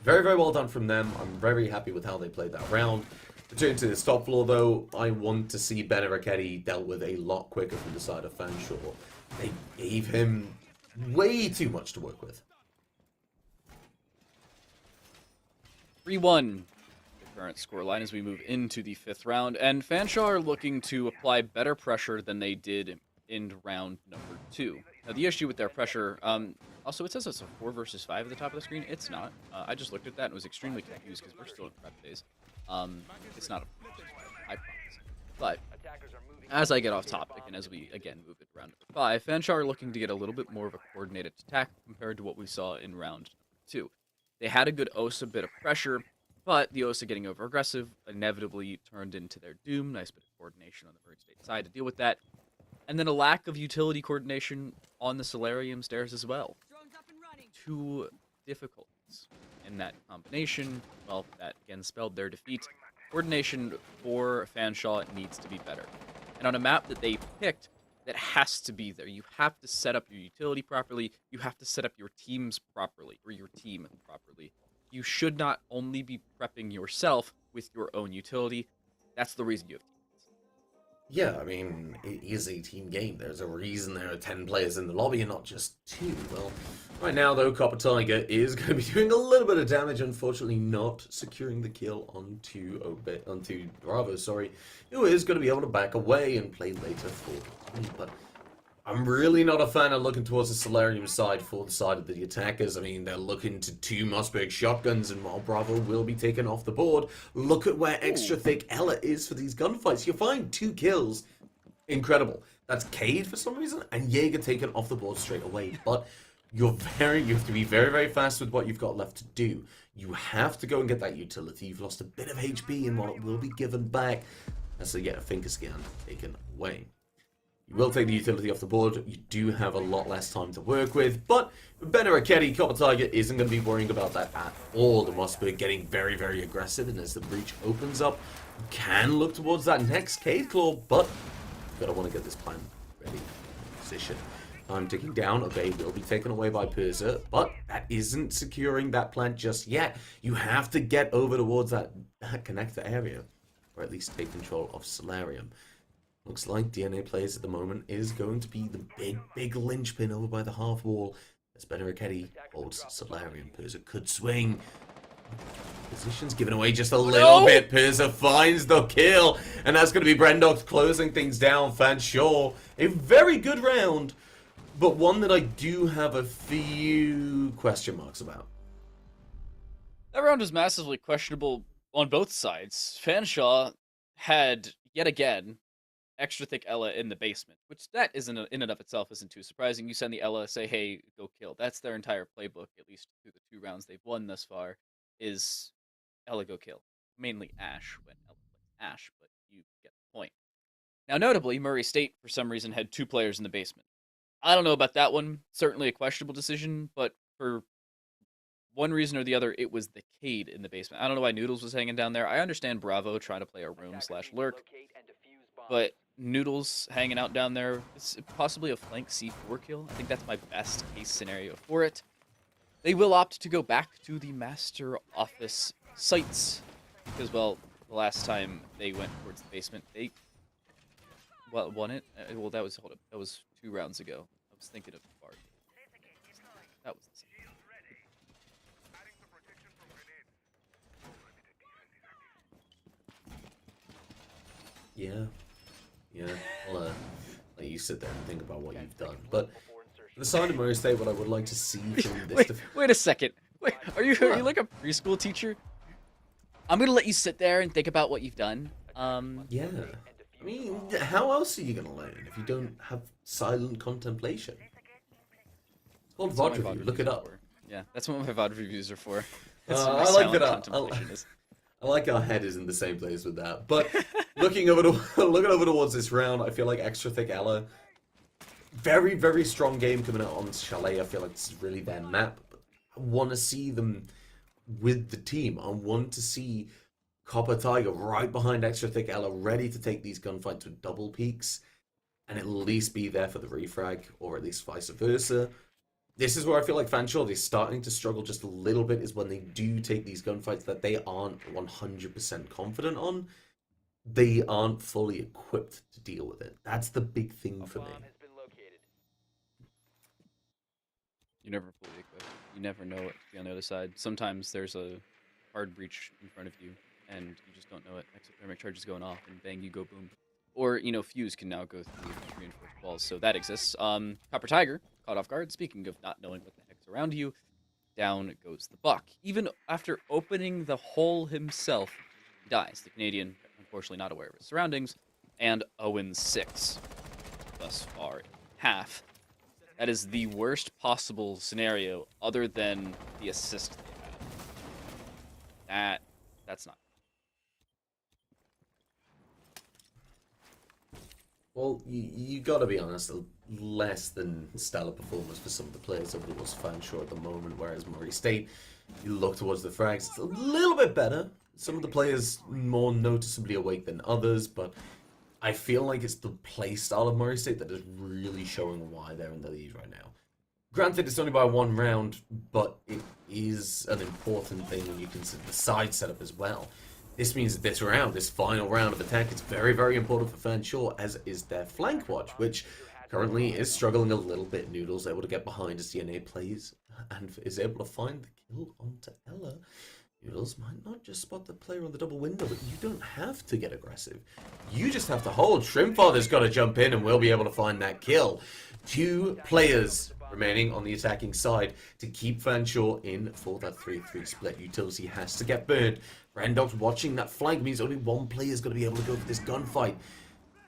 Very, very well done from them. I'm very happy with how they played that round. Returning to the top floor, though, I want to see Benaraketti dealt with a lot quicker from the side of Fanshawe. They gave him way too much to work with. 3-1. Current scoreline as we move into the 5th round, and Fanshawe are looking to apply better pressure than they did in round number 2. Now, the issue with their pressure, also it says it's a 4 versus 5 at the top of the screen. It's not. I just looked at that and was extremely confused because we're still in prep phase. It's not a 4 versus 5, I promise. But as I get off topic, and as we, again, move it to round number 5, Fanshawe are looking to get a little bit more of a coordinated attack compared to what we saw in round number 2. They had a good Osa bit of pressure, but the Osa getting over-aggressive inevitably turned into their doom. Nice bit of coordination on the Murray State side to deal with that. And then a lack of utility coordination on the Solarium stairs as well. Two difficulties in that combination. Well, that again spelled their defeat. Coordination for Fanshawe needs to be better. And on a map that they picked, that has to be there. You have to set up your utility properly. You have to set up your teams properly, or your team properly. You should not only be prepping yourself with your own utility. That's the reason you have teammates. Yeah, I mean, it is a team game. There's a reason there are 10 players in the lobby and not just 2. Well, right now, though, Copper Tiger is going to be doing a little bit of damage. Unfortunately, not securing the kill onto Bravo, who is going to be able to back away and play later for me. But I'm really not a fan of looking towards the Solarium side for the side of the attackers. I mean, they're looking to 2 Mossberg shotguns, and while Bravo will be taken off the board, look at where extra thick Ella is for these gunfights. You find 2 kills. Incredible. That's Cade for some reason, and Jaeger taken off the board straight away. But you have to be very, very fast with what you've got left to do. You have to go and get that utility. You've lost a bit of HP, and while it will be given back, as they get a finger scan taken away. You will take the utility off the board. You do have a lot less time to work with, but Benaraketi, Copper Tiger isn't going to be worrying about that at all. The Mossberg getting very, very aggressive, and as the breach opens up, you can look towards that next Cave Claw, but you've got to want to get this plan ready in position. Time ticking down. Obey will be taken away by Persa, but that isn't securing that plant just yet. You have to get over towards that connector area, or at least take control of Solarium. Looks like DNA Players at the moment is going to be the big linchpin over by the half wall. As Benaraketi holds Solarium. Persa could swing. Position's given away just a little bit. Persa finds the kill. And that's going to be Brendox closing things down. Fanshawe, a very good round, but one that I do have a few question marks about. That round was massively questionable on both sides. Fanshawe had, yet again, extra thick Ella in the basement, which that isn't in and of itself isn't too surprising. You send the Ella, say, hey, go kill. That's their entire playbook, at least through the 2 rounds they've won thus far, is Ella go kill. Mainly Ash when Ella plays Ash, but you get the point. Now, notably, Murray State, for some reason, had 2 players in the basement. I don't know about that one. Certainly a questionable decision, but for one reason or the other, it was the Cade in the basement. I don't know why Noodles was hanging down there. I understand Bravo trying to play a room/lurk, but Noodles hanging out down there, it's possibly a flank C4 kill. I think that's my best case scenario for it. They will opt to go back to the master office sites because, well, the last time they went towards the basement, they won it. Well, that was 2 rounds ago. I was thinking of Bard. That was the same. Yeah, I'll let you sit there and think about what you've done. But for the side of Murray State, what I would like to see from this... Wait a second. Wait, are you like a preschool teacher? I'm going to let you sit there and think about what you've done. Yeah. I mean, how else are you going to learn if you don't have silent contemplation? It's called VOD review. Look it up. Yeah, that's what my VOD reviews are for. I like that. I like our head is in the same place with that. But looking over towards this round, I feel like extra thick Ella. Very, very strong game coming out on Chalet. I feel like this is really their map. But I want to see them with the team. I want to see Copper Tiger right behind extra thick Ella, ready to take these gunfights with double peaks, and at least be there for the refrag, or at least vice versa. This is where I feel like Fanshawe is starting to struggle just a little bit, is when they do take these gunfights that they aren't 100% confident on. They aren't fully equipped to deal with it. That's the big thing for me. You never fully equipped. You never know what's on the other side. Sometimes there's a hard breach in front of you, and you just don't know it. Exothermic charge is going off, and bang, you go boom. Or, Fuse can now go through reinforced walls, so that exists. Copper Tiger, caught off guard. Speaking of not knowing what the heck's around you, down goes the buck. Even after opening the hole himself, he dies. The Canadian, unfortunately not aware of his surroundings, and 0-6 thus far in half. That is the worst possible scenario other than the assist they had. That's not. Well, you gotta be honest, a less than stellar performance for some of the players over towards Fanshawe at the moment, whereas Murray State, you look towards the frags, it's a little bit better. Some of the players more noticeably awake than others, but I feel like it's the play style of Murray State that is really showing why they're in the lead right now. Granted, it's only by one round, but it is an important thing when you consider the side setup as well. This means that this round, this final round of attack, is very, very important for Fanshawe, as is their flank watch, which currently is struggling a little bit. Noodle's able to get behind as DNA plays and is able to find the kill onto Ella. Noodles might not just spot the player on the double window, but you don't have to get aggressive. You just have to hold. Shrimpfather's got to jump in and we'll be able to find that kill. 2 players remaining on the attacking side to keep Fanshawe in for that 3-3 split. Utility has to get burned. Brandog's watching that flank means only one player is going to be able to go for this gunfight.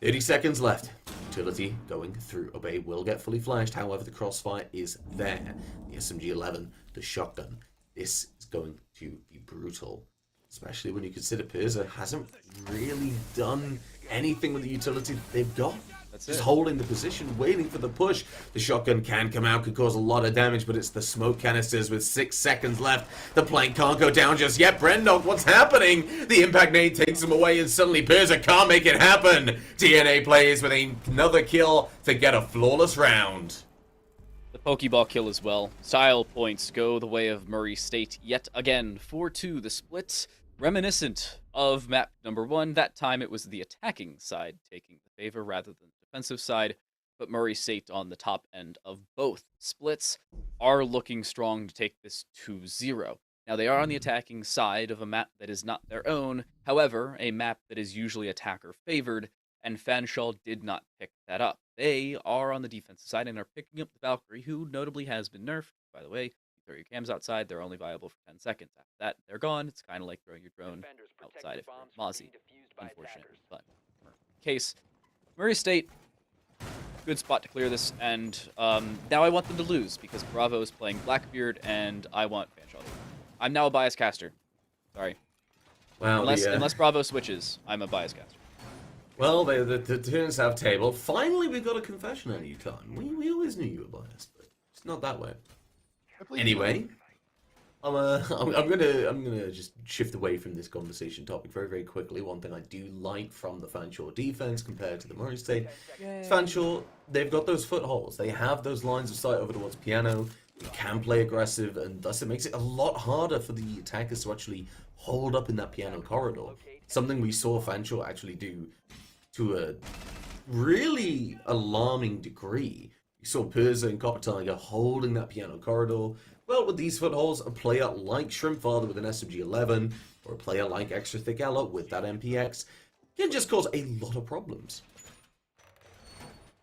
30 seconds left. Utility going through. Obey will get fully flashed. However, the crossfire is there. The SMG-11, the shotgun. This is going to be brutal. Especially when you consider Perza hasn't really done anything with the utility that they've got. Just holding the position, waiting for the push. The shotgun can come out, could cause a lot of damage, but it's the smoke canisters with 6 seconds left. The plank can't go down just yet. Brendog, what's happening? The impact nade takes him away, and suddenly Perza can't make it happen. DNA plays with another kill to get a flawless round. The Pokeball kill as well. Style points go the way of Murray State yet again. 4-2, the split. Reminiscent of map number 1. That time it was the attacking side taking the favor rather than the defensive side. But Murray State on the top end of both splits are looking strong to take this 2-0. Now they are on the attacking side of a map that is not their own. However, a map that is usually attacker favored, and Fanshawe did not pick that up. They are on the defensive side and are picking up the Valkyrie, who notably has been nerfed, by the way. You throw your cams outside, they're only viable for 10 seconds. After that, they're gone. It's kind of like throwing your drone outside if you're Mozzie. Unfortunate, but case. Murray State, good spot to clear this, and now I want them to lose, because Bravo is playing Blackbeard, and I want Fanshawe to win. I'm now a bias caster. Sorry. Well, unless Bravo switches, I'm a bias caster. Well, the turns have table. Finally, we got a confession out of you, Con. We always knew you were biased, but it's not that way. Anyway, I'm gonna just shift away from this conversation topic very, very quickly. One thing I do like from the Fanshawe defense compared to the Murray State, Fanshawe, they've got those footholds. They have those lines of sight over towards Piano. They can play aggressive, and thus it makes it a lot harder for the attackers to actually hold up in that Piano corridor. Something we saw Fanshawe actually do to a really alarming degree. You saw Perza and Copper Tiger holding that Piano corridor. Well, with these footholds, a player like Shrimpfather with an SMG-11, or a player like Extra Thick Ella with that MPX, can just cause a lot of problems.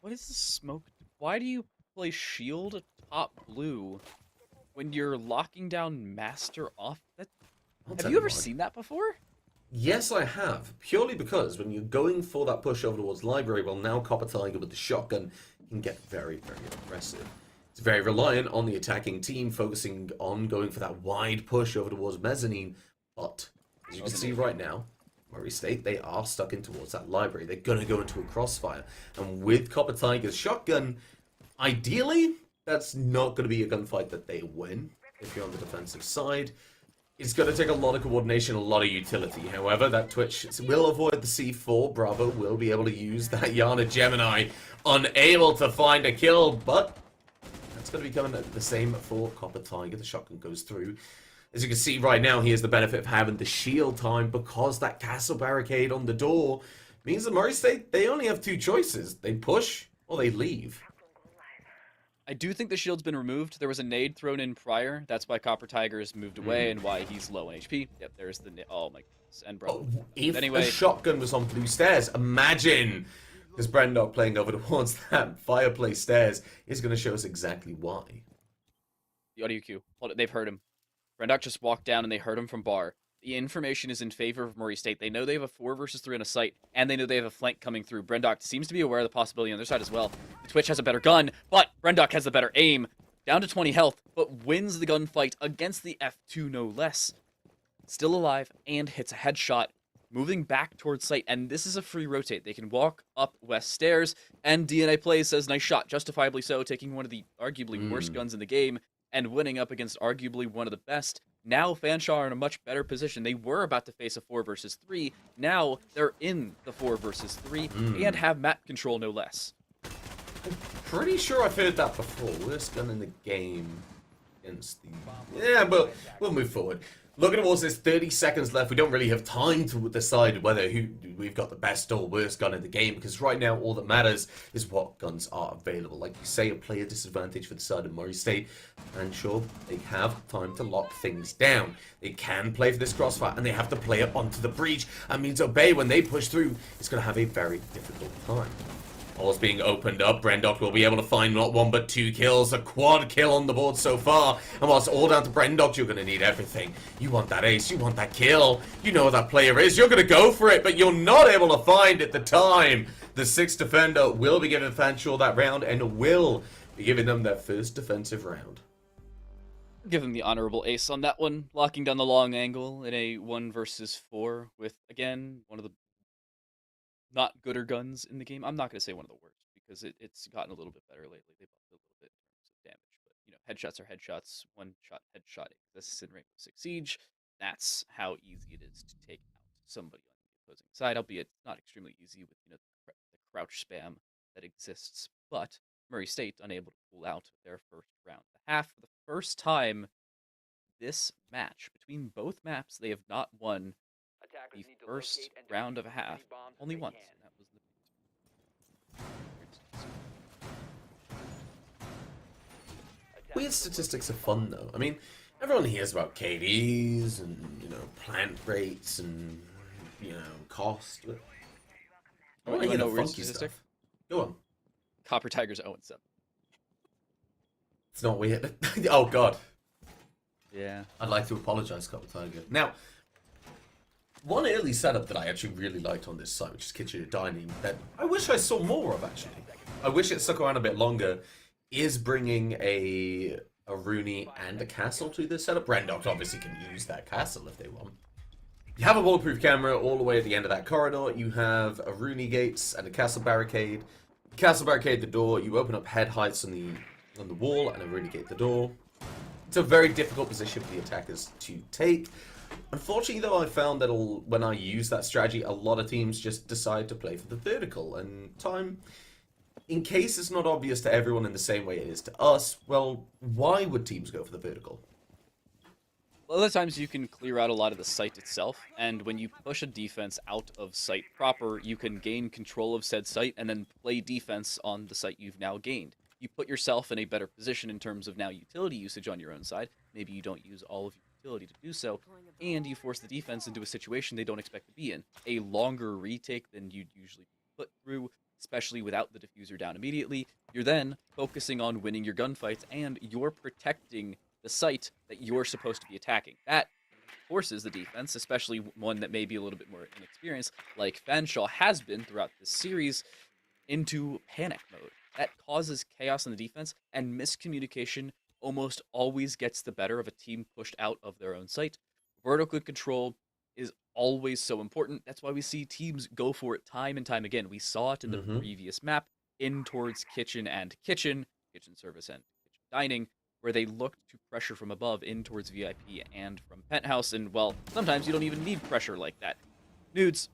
What is the smoke? Why do you play Shield top blue when you're locking down Master off? Have you ever seen that before? Yes, I have. Purely because when you're going for that push over towards Library, well, now Copper Tiger with the shotgun can get very, very aggressive. It's very reliant on the attacking team focusing on going for that wide push over towards Mezzanine. But, as you can see right now, Murray State, they are stuck in towards that Library. They're going to go into a crossfire. And with Copper Tiger's shotgun, ideally, that's not going to be a gunfight that they win if you're on the defensive side. It's going to take a lot of coordination, a lot of utility. However, that Twitch will avoid the C4. Bravo will be able to use that Yana Gemini. Unable to find a kill, but that's going to be coming the same for Copper Tiger. The shotgun goes through. As you can see right now, he has the benefit of having the shield time because that castle barricade on the door means that Murray State, they only have 2 choices. They push or they leave. I do think the shield's been removed. There was a nade thrown in prior. That's why Copper Tiger has moved away and why he's low on HP. Yep, there's the... Oh my goodness. And Bravo. Oh, if anyway, a shotgun was on blue stairs, imagine! Because Brendog playing over towards that fireplace stairs is going to show us exactly why. the audio cue. Hold it. They've heard him. Brendok just walked down and they heard him from bar. the information is in favor of Murray State. They know they have a 4 versus 3 on a site, and they know they have a flank coming through. Brendock seems to be aware of the possibility on their side as well. The Twitch has a better gun, but Brendock has the better aim. Down to 20 health, but wins the gunfight against the F2 no less. Still alive and hits a headshot, moving back towards site, and this is a free rotate. They can walk up west stairs, and DNA Plays says, nice shot, justifiably so, taking one of the arguably worst guns in the game, and winning up against arguably one of the best. Now Fanshawe are in a much better position. They were about to face a 4 versus 3. Now they're in the 4 versus 3 and have map control no less. Pretty sure I've heard that before. Worst gun in the game against the... Yeah, but we'll move forward. Looking towards this, 30 seconds left. We don't really have time to decide whether we've got the best or worst gun in the game, because right now all that matters is what guns are available. Like you say, a player disadvantage for the side of Murray State, and sure, they have time to lock things down. They can play for this crossfire, and they have to play it onto the breach. That means Obey, when they push through, is going to have a very difficult time. All's being opened up. Brendock will be able to find not 1 but 2 kills. A quad kill on the board so far. And while it's all down to Brendock, you're going to need everything. You want that ace. You want that kill. You know what that player is. You're going to go for it, but you're not able to find it the time. The 6th defender will be giving Fanshawe that round and will be giving them their first defensive round. Give them the honorable ace on that one, locking down the long angle in a 1 versus 4 with, again, one of the not gooder guns in the game. I'm not going to say one of the worst, because it's gotten a little bit better lately. They buffed it a little bit in terms of damage, but you know, headshots are headshots. One shot headshot exists in Rainbow Six Siege. That's how easy it is to take out somebody on the opposing side, albeit not extremely easy with the crouch spam that exists. But Murray State unable to pull out their first round. The half for the first time this match between both maps, they have not won the first round of a half only once, and that was the Weird statistics are fun, though. I mean, everyone hears about KDs and, you know, plant rates and, you know, cost. But I want to hear the weird funky statistic? stuff. Go on. Copper Tigers 0-7. It's not weird. Oh, God. Yeah. I'd like to apologize, Copper Tiger. Now, one early setup that I actually really liked on this site, which is Kitchen Dining, that I wish I saw more of, actually. I wish it stuck around a bit longer, is bringing a Rooney and a castle to this setup. Brendock obviously can use that castle if they want. You have a bulletproof camera all the way at the end of that corridor. You have a Rooney gates and a castle barricade. Castle barricade the door. You open up head heights on the wall and a Rooney gate the door. It's a very difficult position for the attackers to take. Unfortunately, though, I found that when I use that strategy, a lot of teams just decide to play for the vertical. And time, in case it's not obvious to everyone in the same way it is to us, well, why would teams go for the vertical? A lot of times you can clear out a lot of the site itself, and when you push a defense out of site proper, you can gain control of said site and then play defense on the site you've now gained. You put yourself in a better position in terms of now utility usage on your own side. Maybe you don't use all of your utility to do so, and you force the defense into a situation they don't expect to be in. A longer retake than you'd usually put through, especially without the diffuser down immediately. You're then focusing on winning your gunfights, and you're protecting the site that you're supposed to be attacking. That forces the defense, especially one that may be a little bit more inexperienced, like Fanshawe has been throughout this series, into panic mode. That causes chaos in the defense, and miscommunication almost always gets the better of a team pushed out of their own site. Vertical control is always so important. That's why we see teams go for it time and time again. We saw it in the previous map, in towards kitchen service and kitchen dining, where they looked to pressure from above in towards VIP and from penthouse. And, well, sometimes you don't even need pressure like that. Nudes,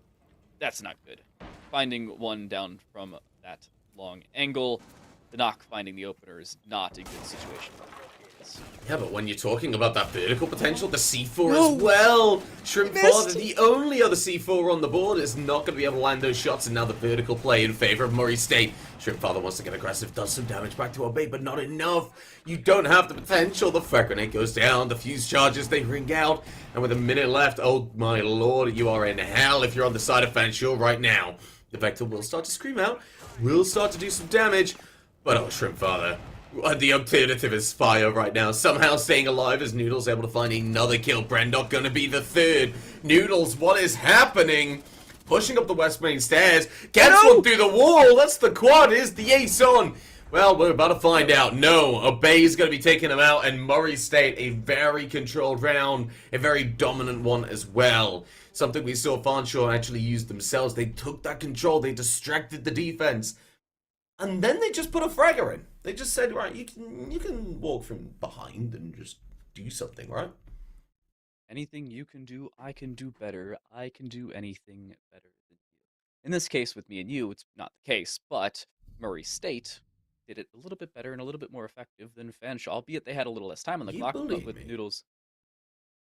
that's not good. Finding one down from that long angle, the knock finding the opener is not a good situation. Yeah, but when you're talking about that vertical potential, the C4 as well. Shrimp Father, the only other C4 on the board, is not going to be able to land those shots, and now the vertical play in favor of Murray State. Shrimp Father wants to get aggressive, does some damage back to Obey, but not enough. You don't have the potential. The frag grenade goes down, the fuse charges, they ring out, and with a minute left, oh my lord, you are in hell if you're on the side of Fanshawe right now. The Vector will start to scream out, will start to do some damage, but oh, Shrimp Father, The alternative is fire right now. Somehow staying alive as Noodles able to find another kill. Brendok gonna be the third. Noodles, what is happening? Pushing up the west main stairs. Gets one through the wall. That's the quad. Is the ace on? Well, we're about to find out. No, Obey's going to be taking him out, and Murray State, a very controlled round, a very dominant one as well. Something we saw Fanshawe actually use themselves. They took that control, they distracted the defense, and then they just put a fragger in. They just said, right, you can walk from behind and just do something, right? Anything you can do, I can do better. I can do anything better than you. In this case, with me and you, it's not the case, but Murray State did it a little bit better and a little bit more effective than Fanshawe, albeit they had a little less time on the You clock. But believe with me? Noodles,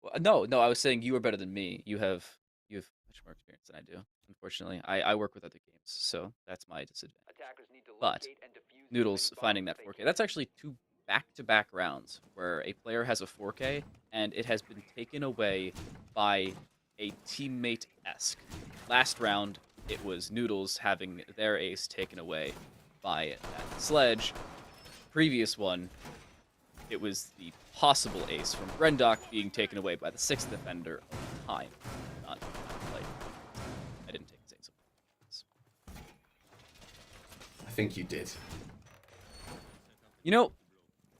well, no, I was saying you are better than me. You have much more experience than I do. Unfortunately, I work with other games, so that's my disadvantage. Attackers need to But locate and defuse the Noodles remaining finding bombs that if they 4K. That's actually 2 back-to-back rounds where a player has a 4K and it has been taken away by a teammate-esque. Last round, it was Noodles having their ace taken away by that sledge. Previous one, it was the possible ace from Brendok being taken away by the 6th defender of time. Not like I didn't take his ace. I think you did. You know,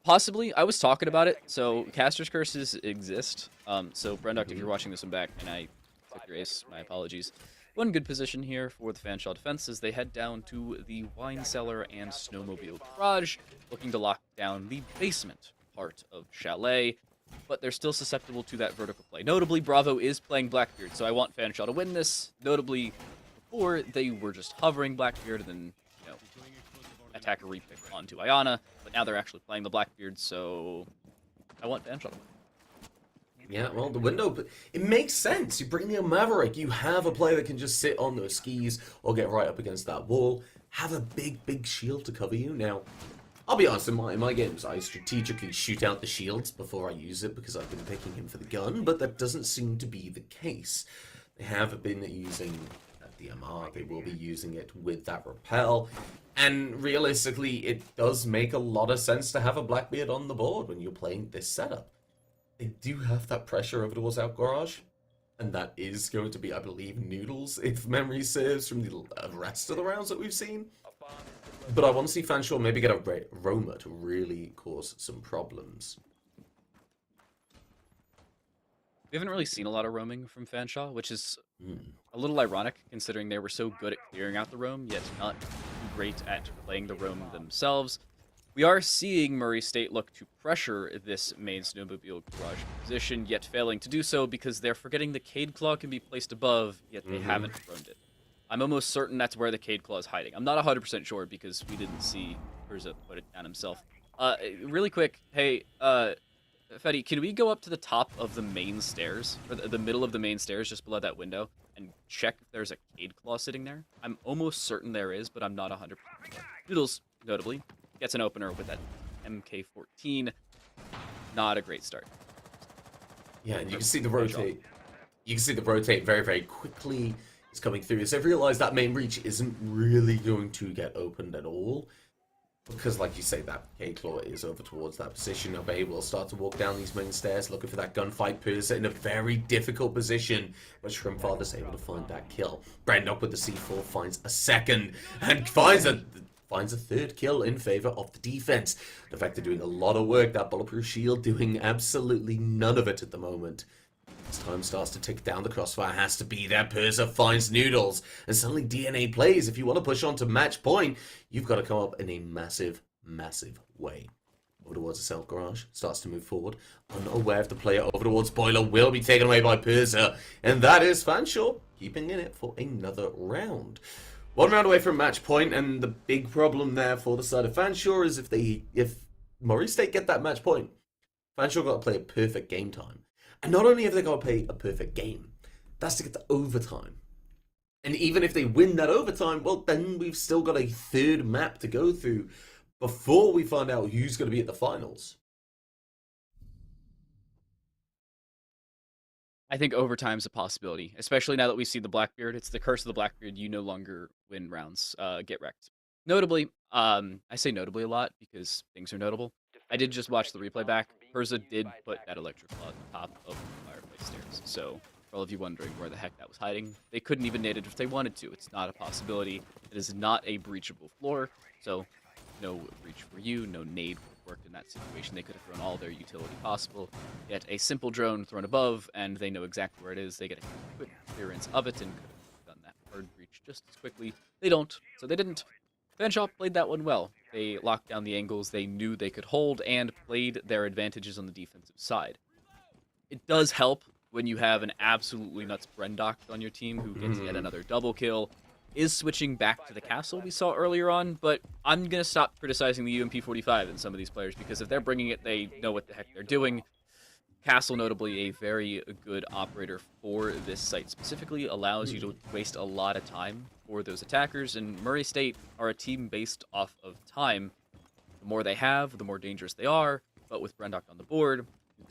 possibly. I was talking about it. So caster's curses exist. So Brendok, if you're watching this one back and I took your ace, my apologies. One good position here for the Fanshawe defense is they head down to the wine cellar and snowmobile garage, looking to lock down the basement part of Chalet, but they're still susceptible to that vertical play. Notably, Bravo is playing Blackbeard, so I want Fanshawe to win this. Notably, before they were just hovering Blackbeard and then, you know, attacker repick onto Ayana, but now they're actually playing the Blackbeard, so I want Fanshawe to win. Yeah, well, the window, it makes sense. You bring the Maverick, you have a player that can just sit on those skis or get right up against that wall, have a big shield to cover you. Now, I'll be honest, in my games, I strategically shoot out the shields before I use it because I've been picking him for the gun, but that doesn't seem to be the case. They have been using the MR, they will be using it with that repel, and realistically, it does make a lot of sense to have a Blackbeard on the board when you're playing this setup. They do have that pressure over towards our garage, and that is going to be, I believe, Noodles, if memory serves, from the rest of the rounds that we've seen. But I want to see Fanshawe maybe get a Roma to really cause some problems. We haven't really seen a lot of roaming from Fanshawe, which is a little ironic considering they were so good at clearing out the roam, yet not too great at playing the roam themselves. We are seeing Murray State look to pressure this main snowmobile garage position, yet failing to do so because they're forgetting the Cade Claw can be placed above, yet they haven't roamed it. I'm almost certain that's where the Cade Claw is hiding. I'm not 100% sure because we didn't see Urza put it down himself. Really quick, hey, Fetty, can we go up to the top of the main stairs, or the middle of the main stairs just below that window, and check if there's a Cade Claw sitting there? I'm almost certain there is, but I'm not 100% sure. Noodles, notably, gets an opener with that MK14. Not a great start. Yeah, and you can see the rotate. You can see the rotate very quickly. It's coming through. So I've realized that main breach isn't really going to get opened at all. Because, like you say, that K-Claw is over towards that position. Obey will start to walk down these main stairs, looking for that gunfight. Persa in a very difficult position, but Shrimpfather's able to find that kill. Brendok with the C4 finds a second, and finds a third kill in favor of the defense. The fact they're doing a lot of work, that bulletproof shield doing absolutely none of it at the moment. As time starts to tick down, the crossfire has to be there. Persa finds Noodles, and suddenly DNA plays. If you want to push on to match point, you've got to come up in a massive way. Over towards the south garage, starts to move forward, unaware of the player. Over towards Boiler will be taken away by Persa, and that is Fanshawe keeping in it for another round. 1 round away from match point, and the big problem there for the side of Fanshawe is if Murray State get that match point, Fanshawe got to play a perfect game time. And not only have they got to play a perfect game, that's to get to overtime. And even if they win that overtime, well, then we've still got a third map to go through before we find out who's going to be at the finals. I think overtime's a possibility, especially now that we see the Blackbeard. It's the curse of the Blackbeard. You no longer win rounds. Get wrecked. Notably, I say notably a lot because things are notable. I did just watch the replay back. Perza did put that electric claw on the top of the fireplace stairs. So, for all of you wondering where the heck that was hiding, they couldn't even nade it if they wanted to. It's not a possibility. It is not a breachable floor. So, no breach for you. No nade would have worked in that situation. They could have thrown all their utility possible. Yet a simple drone thrown above, and they know exactly where it is. They get a quick clearance of it and could have done that hard breach just as quickly. They don't, so they didn't. Fanshawe played that one well. They locked down the angles they knew they could hold and played their advantages on the defensive side. It does help when you have an absolutely nuts Brendock on your team who gets yet another double kill, is switching back to the castle we saw earlier on, but I'm going to stop criticizing the UMP-45 and some of these players because if they're bringing it, they know what the heck they're doing. Castle, notably a very good operator for this site specifically, allows you to waste a lot of time for those attackers, and Murray State are a team based off of time. The more they have, the more dangerous they are, but with Brendock on the board,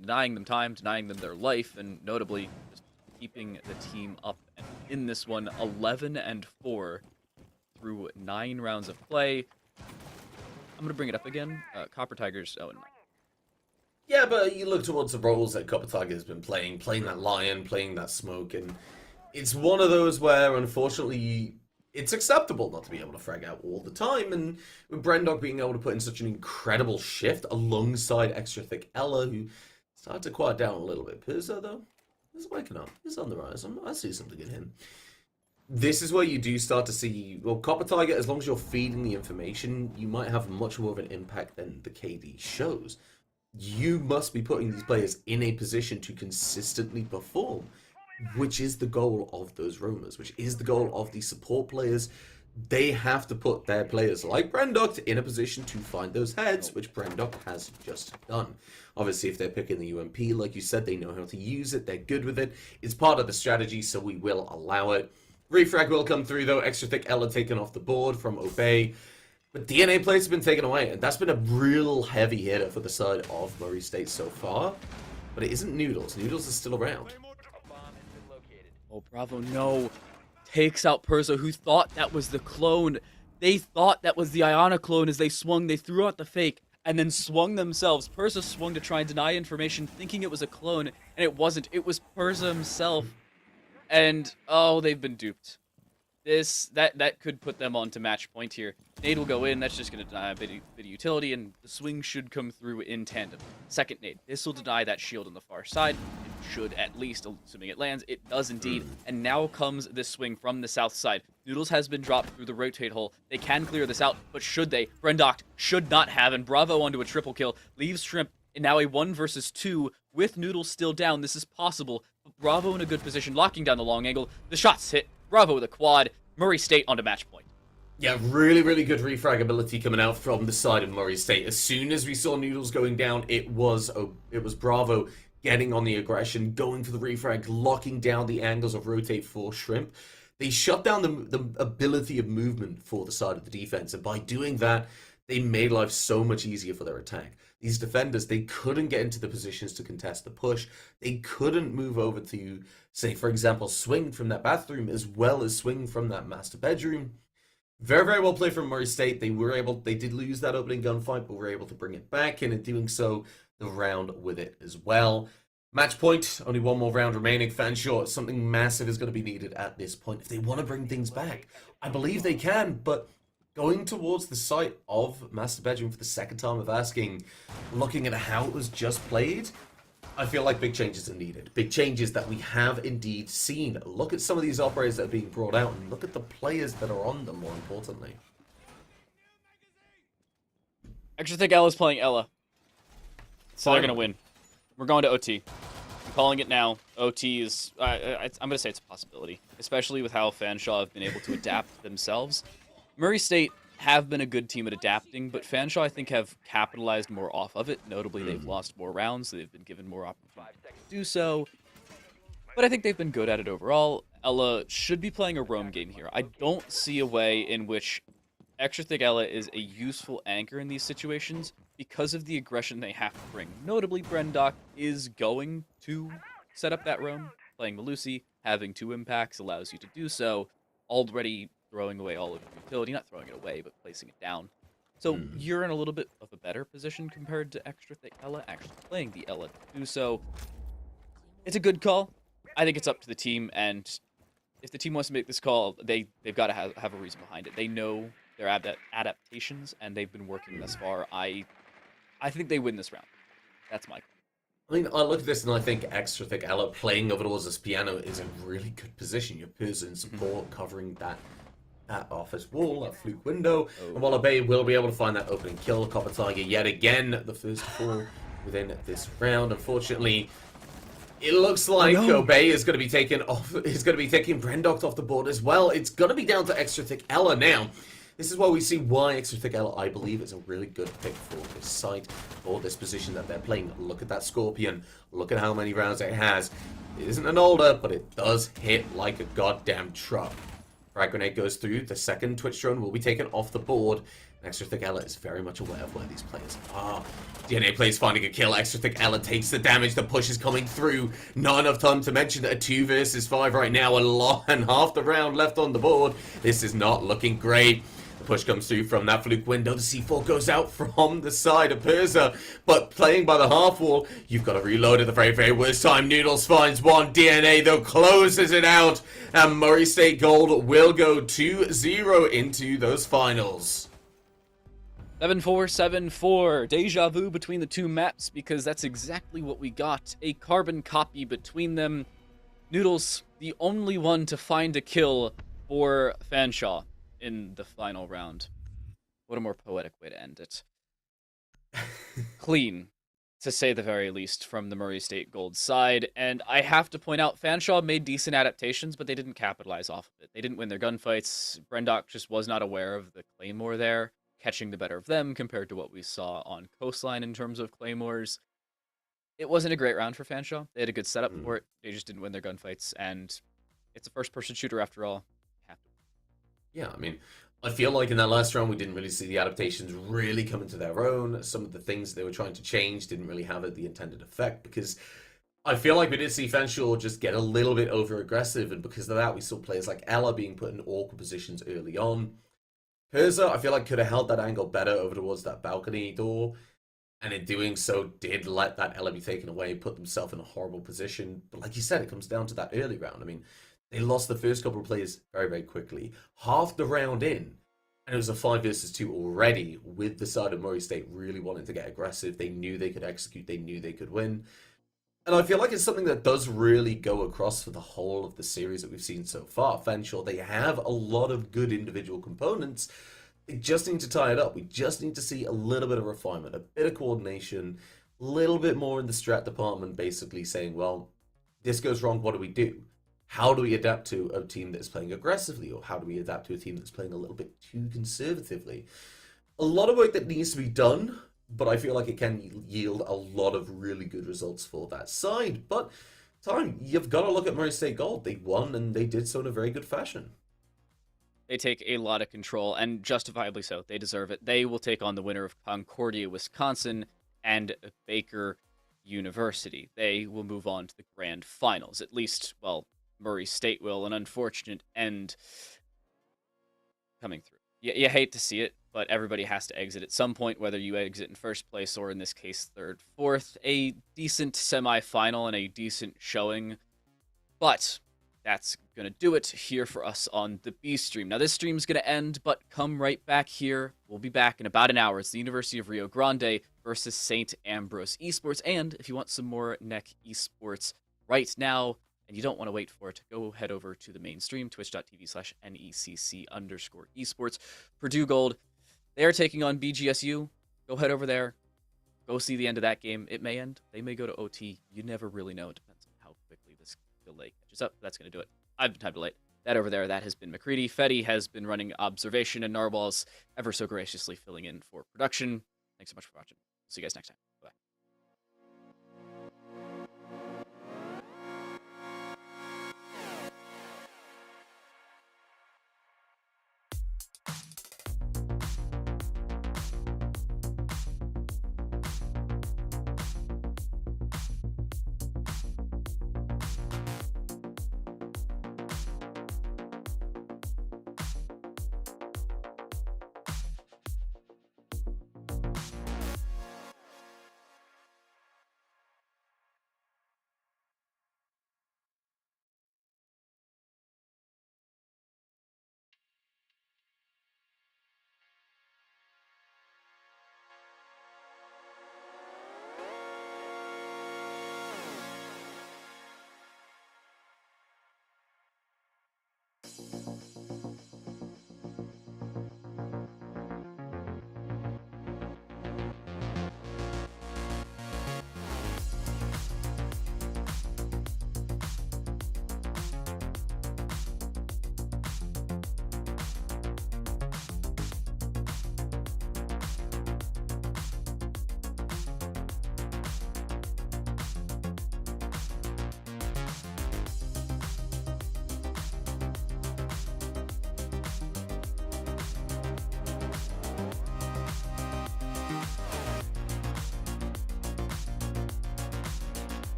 denying them time, denying them their life, and notably just keeping the team up. And in this one, 11-4 through 9 rounds of play. I'm going to bring it up again. Copper Tigers 0-9. Yeah, but you look towards the roles that Copper Tiger has been playing that Lion, playing that Smoke, and it's one of those where, unfortunately, it's acceptable not to be able to frag out all the time, and with Brendock being able to put in such an incredible shift alongside Extra Thick Ella, who started to quiet down a little bit. Perza, though, he's waking up. He's on the rise. I see something in him. This is where you do start to see, well, Copper Tiger, as long as you're feeding the information, you might have much more of an impact than the KD shows. You must be putting these players in a position to consistently perform, which is the goal of those roamers, which is the goal of these support players. They have to put their players like Brendock in a position to find those heads, which Brendock has just done. Obviously, if they're picking the UMP, like you said, they know how to use it, they're good with it. It's part of the strategy, so we will allow it. Refrag will come through, though. Extra Thick Ella taken off the board from Obey. But DNA plays have been taken away, and that's been a real heavy hitter for the side of Murray State so far. But it isn't Noodles. Noodles is still around. A bomb has been located. Oh, Bravo, no. Takes out Perza, who thought that was the clone. They thought that was the Iona clone as they swung. They threw out the fake and then swung themselves. Perza swung to try and deny information, thinking it was a clone, and it wasn't. It was Perza himself. And, oh, they've been duped. That could put them onto match point here. Nade will go in, that's just going to deny a bit of utility, and the swing should come through in tandem. Second nade, this will deny that shield on the far side. It should at least, assuming it lands, it does indeed. And now comes this swing from the south side. Noodles has been dropped through the rotate hole. They can clear this out, but should they? Brendock should not have, and Bravo onto a triple kill. Leaves Shrimp in now a 1 versus 2 with Noodles still down. This is possible, but Bravo in a good position, locking down the long angle. The shots hit. Bravo with a quad. Murray State onto match point. Yeah, really, really good refragability coming out from the side of Murray State. As soon as we saw Noodles going down, it was Bravo getting on the aggression, going for the refrag, locking down the angles of rotate for Shrimp. They shut down the ability of movement for the side of the defense, and by doing that, they made life so much easier for their attack. These defenders, they couldn't get into the positions to contest the push. They couldn't move over to, say, for example, swing from that bathroom as well as swing from that master bedroom. Very, very well played from Murray State. They did lose that opening gunfight, but were able to bring it back, and in doing so, the round with it as well. Match point, only one more round remaining. Fanshawe, something massive is going to be needed at this point if they want to bring things back. I believe they can, but going towards the site of Master Bedroom for the second time of asking, looking at how it was just played, I feel like big changes are needed. Big changes that we have indeed seen. Look at some of these operators that are being brought out, and look at the players that are on them, more importantly. Extra Thick Ella's playing Ella. So they're going to win. We're going to OT. I'm calling it now. OT is, I'm going to say it's a possibility, especially with how Fanshawe have been able to adapt themselves. Murray State have been a good team at adapting, but Fanshawe, I think, have capitalized more off of it. Notably, they've lost more rounds, so they've been given more opportunity to do so. But I think they've been good at it overall. Ella should be playing a roam game here. I don't see a way in which Extra Thick Ella is a useful anchor in these situations because of the aggression they have to bring. Notably, Brendock is going to set up that roam. Playing Malusi, having 2 impacts allows you to do so. Already throwing away all of your utility, not throwing it away, but placing it down. So you're in a little bit of a better position compared to Extra Thick Ella actually playing the Ella too. So it's a good call. I think it's up to the team, and if the team wants to make this call, they've got to have a reason behind it. They know their adaptations, and they've been working thus far. I think they win this round. That's my call. I mean, I look at this and I think Extra Thick Ella playing over towards this piano is a really good position. Your person support covering that office wall, that fluke window. And while Obey will be able to find that opening kill, Copper Tiger yet again, the first fall within this round. Unfortunately, it looks like Obey is going to be taken off. Is going to be taking Brendoct off the board as well. It's going to be down to Extra Thick Ella now. This is why we see why Extra Thick Ella, I believe, is a really good pick for this site, for this position that they're playing. Look at that Scorpion. Look at how many rounds it has. It isn't an older, but it does hit like a goddamn truck. Frag grenade goes through. The second Twitch drone will be taken off the board. Extra Thick Ella is very much aware of where these players are. DNA plays finding a kill. Extra Thick Ella takes the damage. The push is coming through. Not enough time to mention a 2 versus 5 right now. And half the round left on the board. This is not looking great. The push comes through from that fluke window. The C4 goes out from the side of Perza, but playing by the half wall, you've got to reload at the very, very worst time. Noodles finds one. DNA, though, closes it out, and Murray State Gold will go 2-0 into those finals. 7-4, 7-4. Deja vu between the two maps, because that's exactly what we got. A carbon copy between them. Noodles, the only one to find a kill for Fanshawe in the final round. What a more poetic way to end it. Clean, to say the very least, from the Murray State Gold side. And I have to point out, Fanshawe made decent adaptations, but they didn't capitalize off of it. They didn't win their gunfights. Brendock just was not aware of the Claymore there, catching the better of them compared to what we saw on Coastline in terms of Claymores. It wasn't a great round for Fanshawe. They had a good setup for it. They just didn't win their gunfights, and it's a first-person shooter after all. Yeah, I mean, I feel like in that last round we didn't really see the adaptations really come into their own. Some of the things they were trying to change didn't really have the intended effect, because I feel like we did see Fanshawe just get a little bit over-aggressive, and because of that we saw players like Ella being put in awkward positions early on. Perza, I feel like, could have held that angle better over towards that balcony door, and in doing so did let that Ella be taken away, put themselves in a horrible position. But like you said, it comes down to that early round. I mean, they lost the first couple of players very, very quickly. Half the round in, and it was a 5 versus 2 already, with the side of Murray State really wanting to get aggressive. They knew they could execute. They knew they could win. And I feel like it's something that does really go across for the whole of the series that we've seen so far. Fanshawe, they have a lot of good individual components. They just need to tie it up. We just need to see a little bit of refinement, a bit of coordination, a little bit more in the strat department, basically saying, well, this goes wrong, what do we do? How do we adapt to a team that's playing aggressively, or how do we adapt to a team that's playing a little bit too conservatively? A lot of work that needs to be done, but I feel like it can yield a lot of really good results for that side. But, Time, you've got to look at Murray State Gold. They won, and they did so in a very good fashion. They take a lot of control, and justifiably so. They deserve it. They will take on the winner of Concordia, Wisconsin, and Baker University. They will move on to the grand finals. At least, well, Murray State will. An unfortunate end coming through. You hate to see it, but everybody has to exit at some point, whether you exit in first place or, in this case, third, fourth. A decent semifinal and a decent showing, but that's going to do it here for us on the B stream. Now, this stream's going to end, but come right back here. We'll be back in about an hour. It's the University of Rio Grande versus St. Ambrose Esports. And if you want some more NECC Esports right now, and you don't want to wait for it, go head over to the main stream, twitch.tv/NECC_esports. Purdue Gold, they are taking on BGSU. Go head over there. Go see the end of that game. It may end. They may go to OT. You never really know. It depends on how quickly this delay catches up. That's going to do it. I've been TimeToLight. That over there, that has been Muhcreedy. Fetty has been running observation, and Narwhal's ever so graciously filling in for production. Thanks so much for watching. See you guys next time.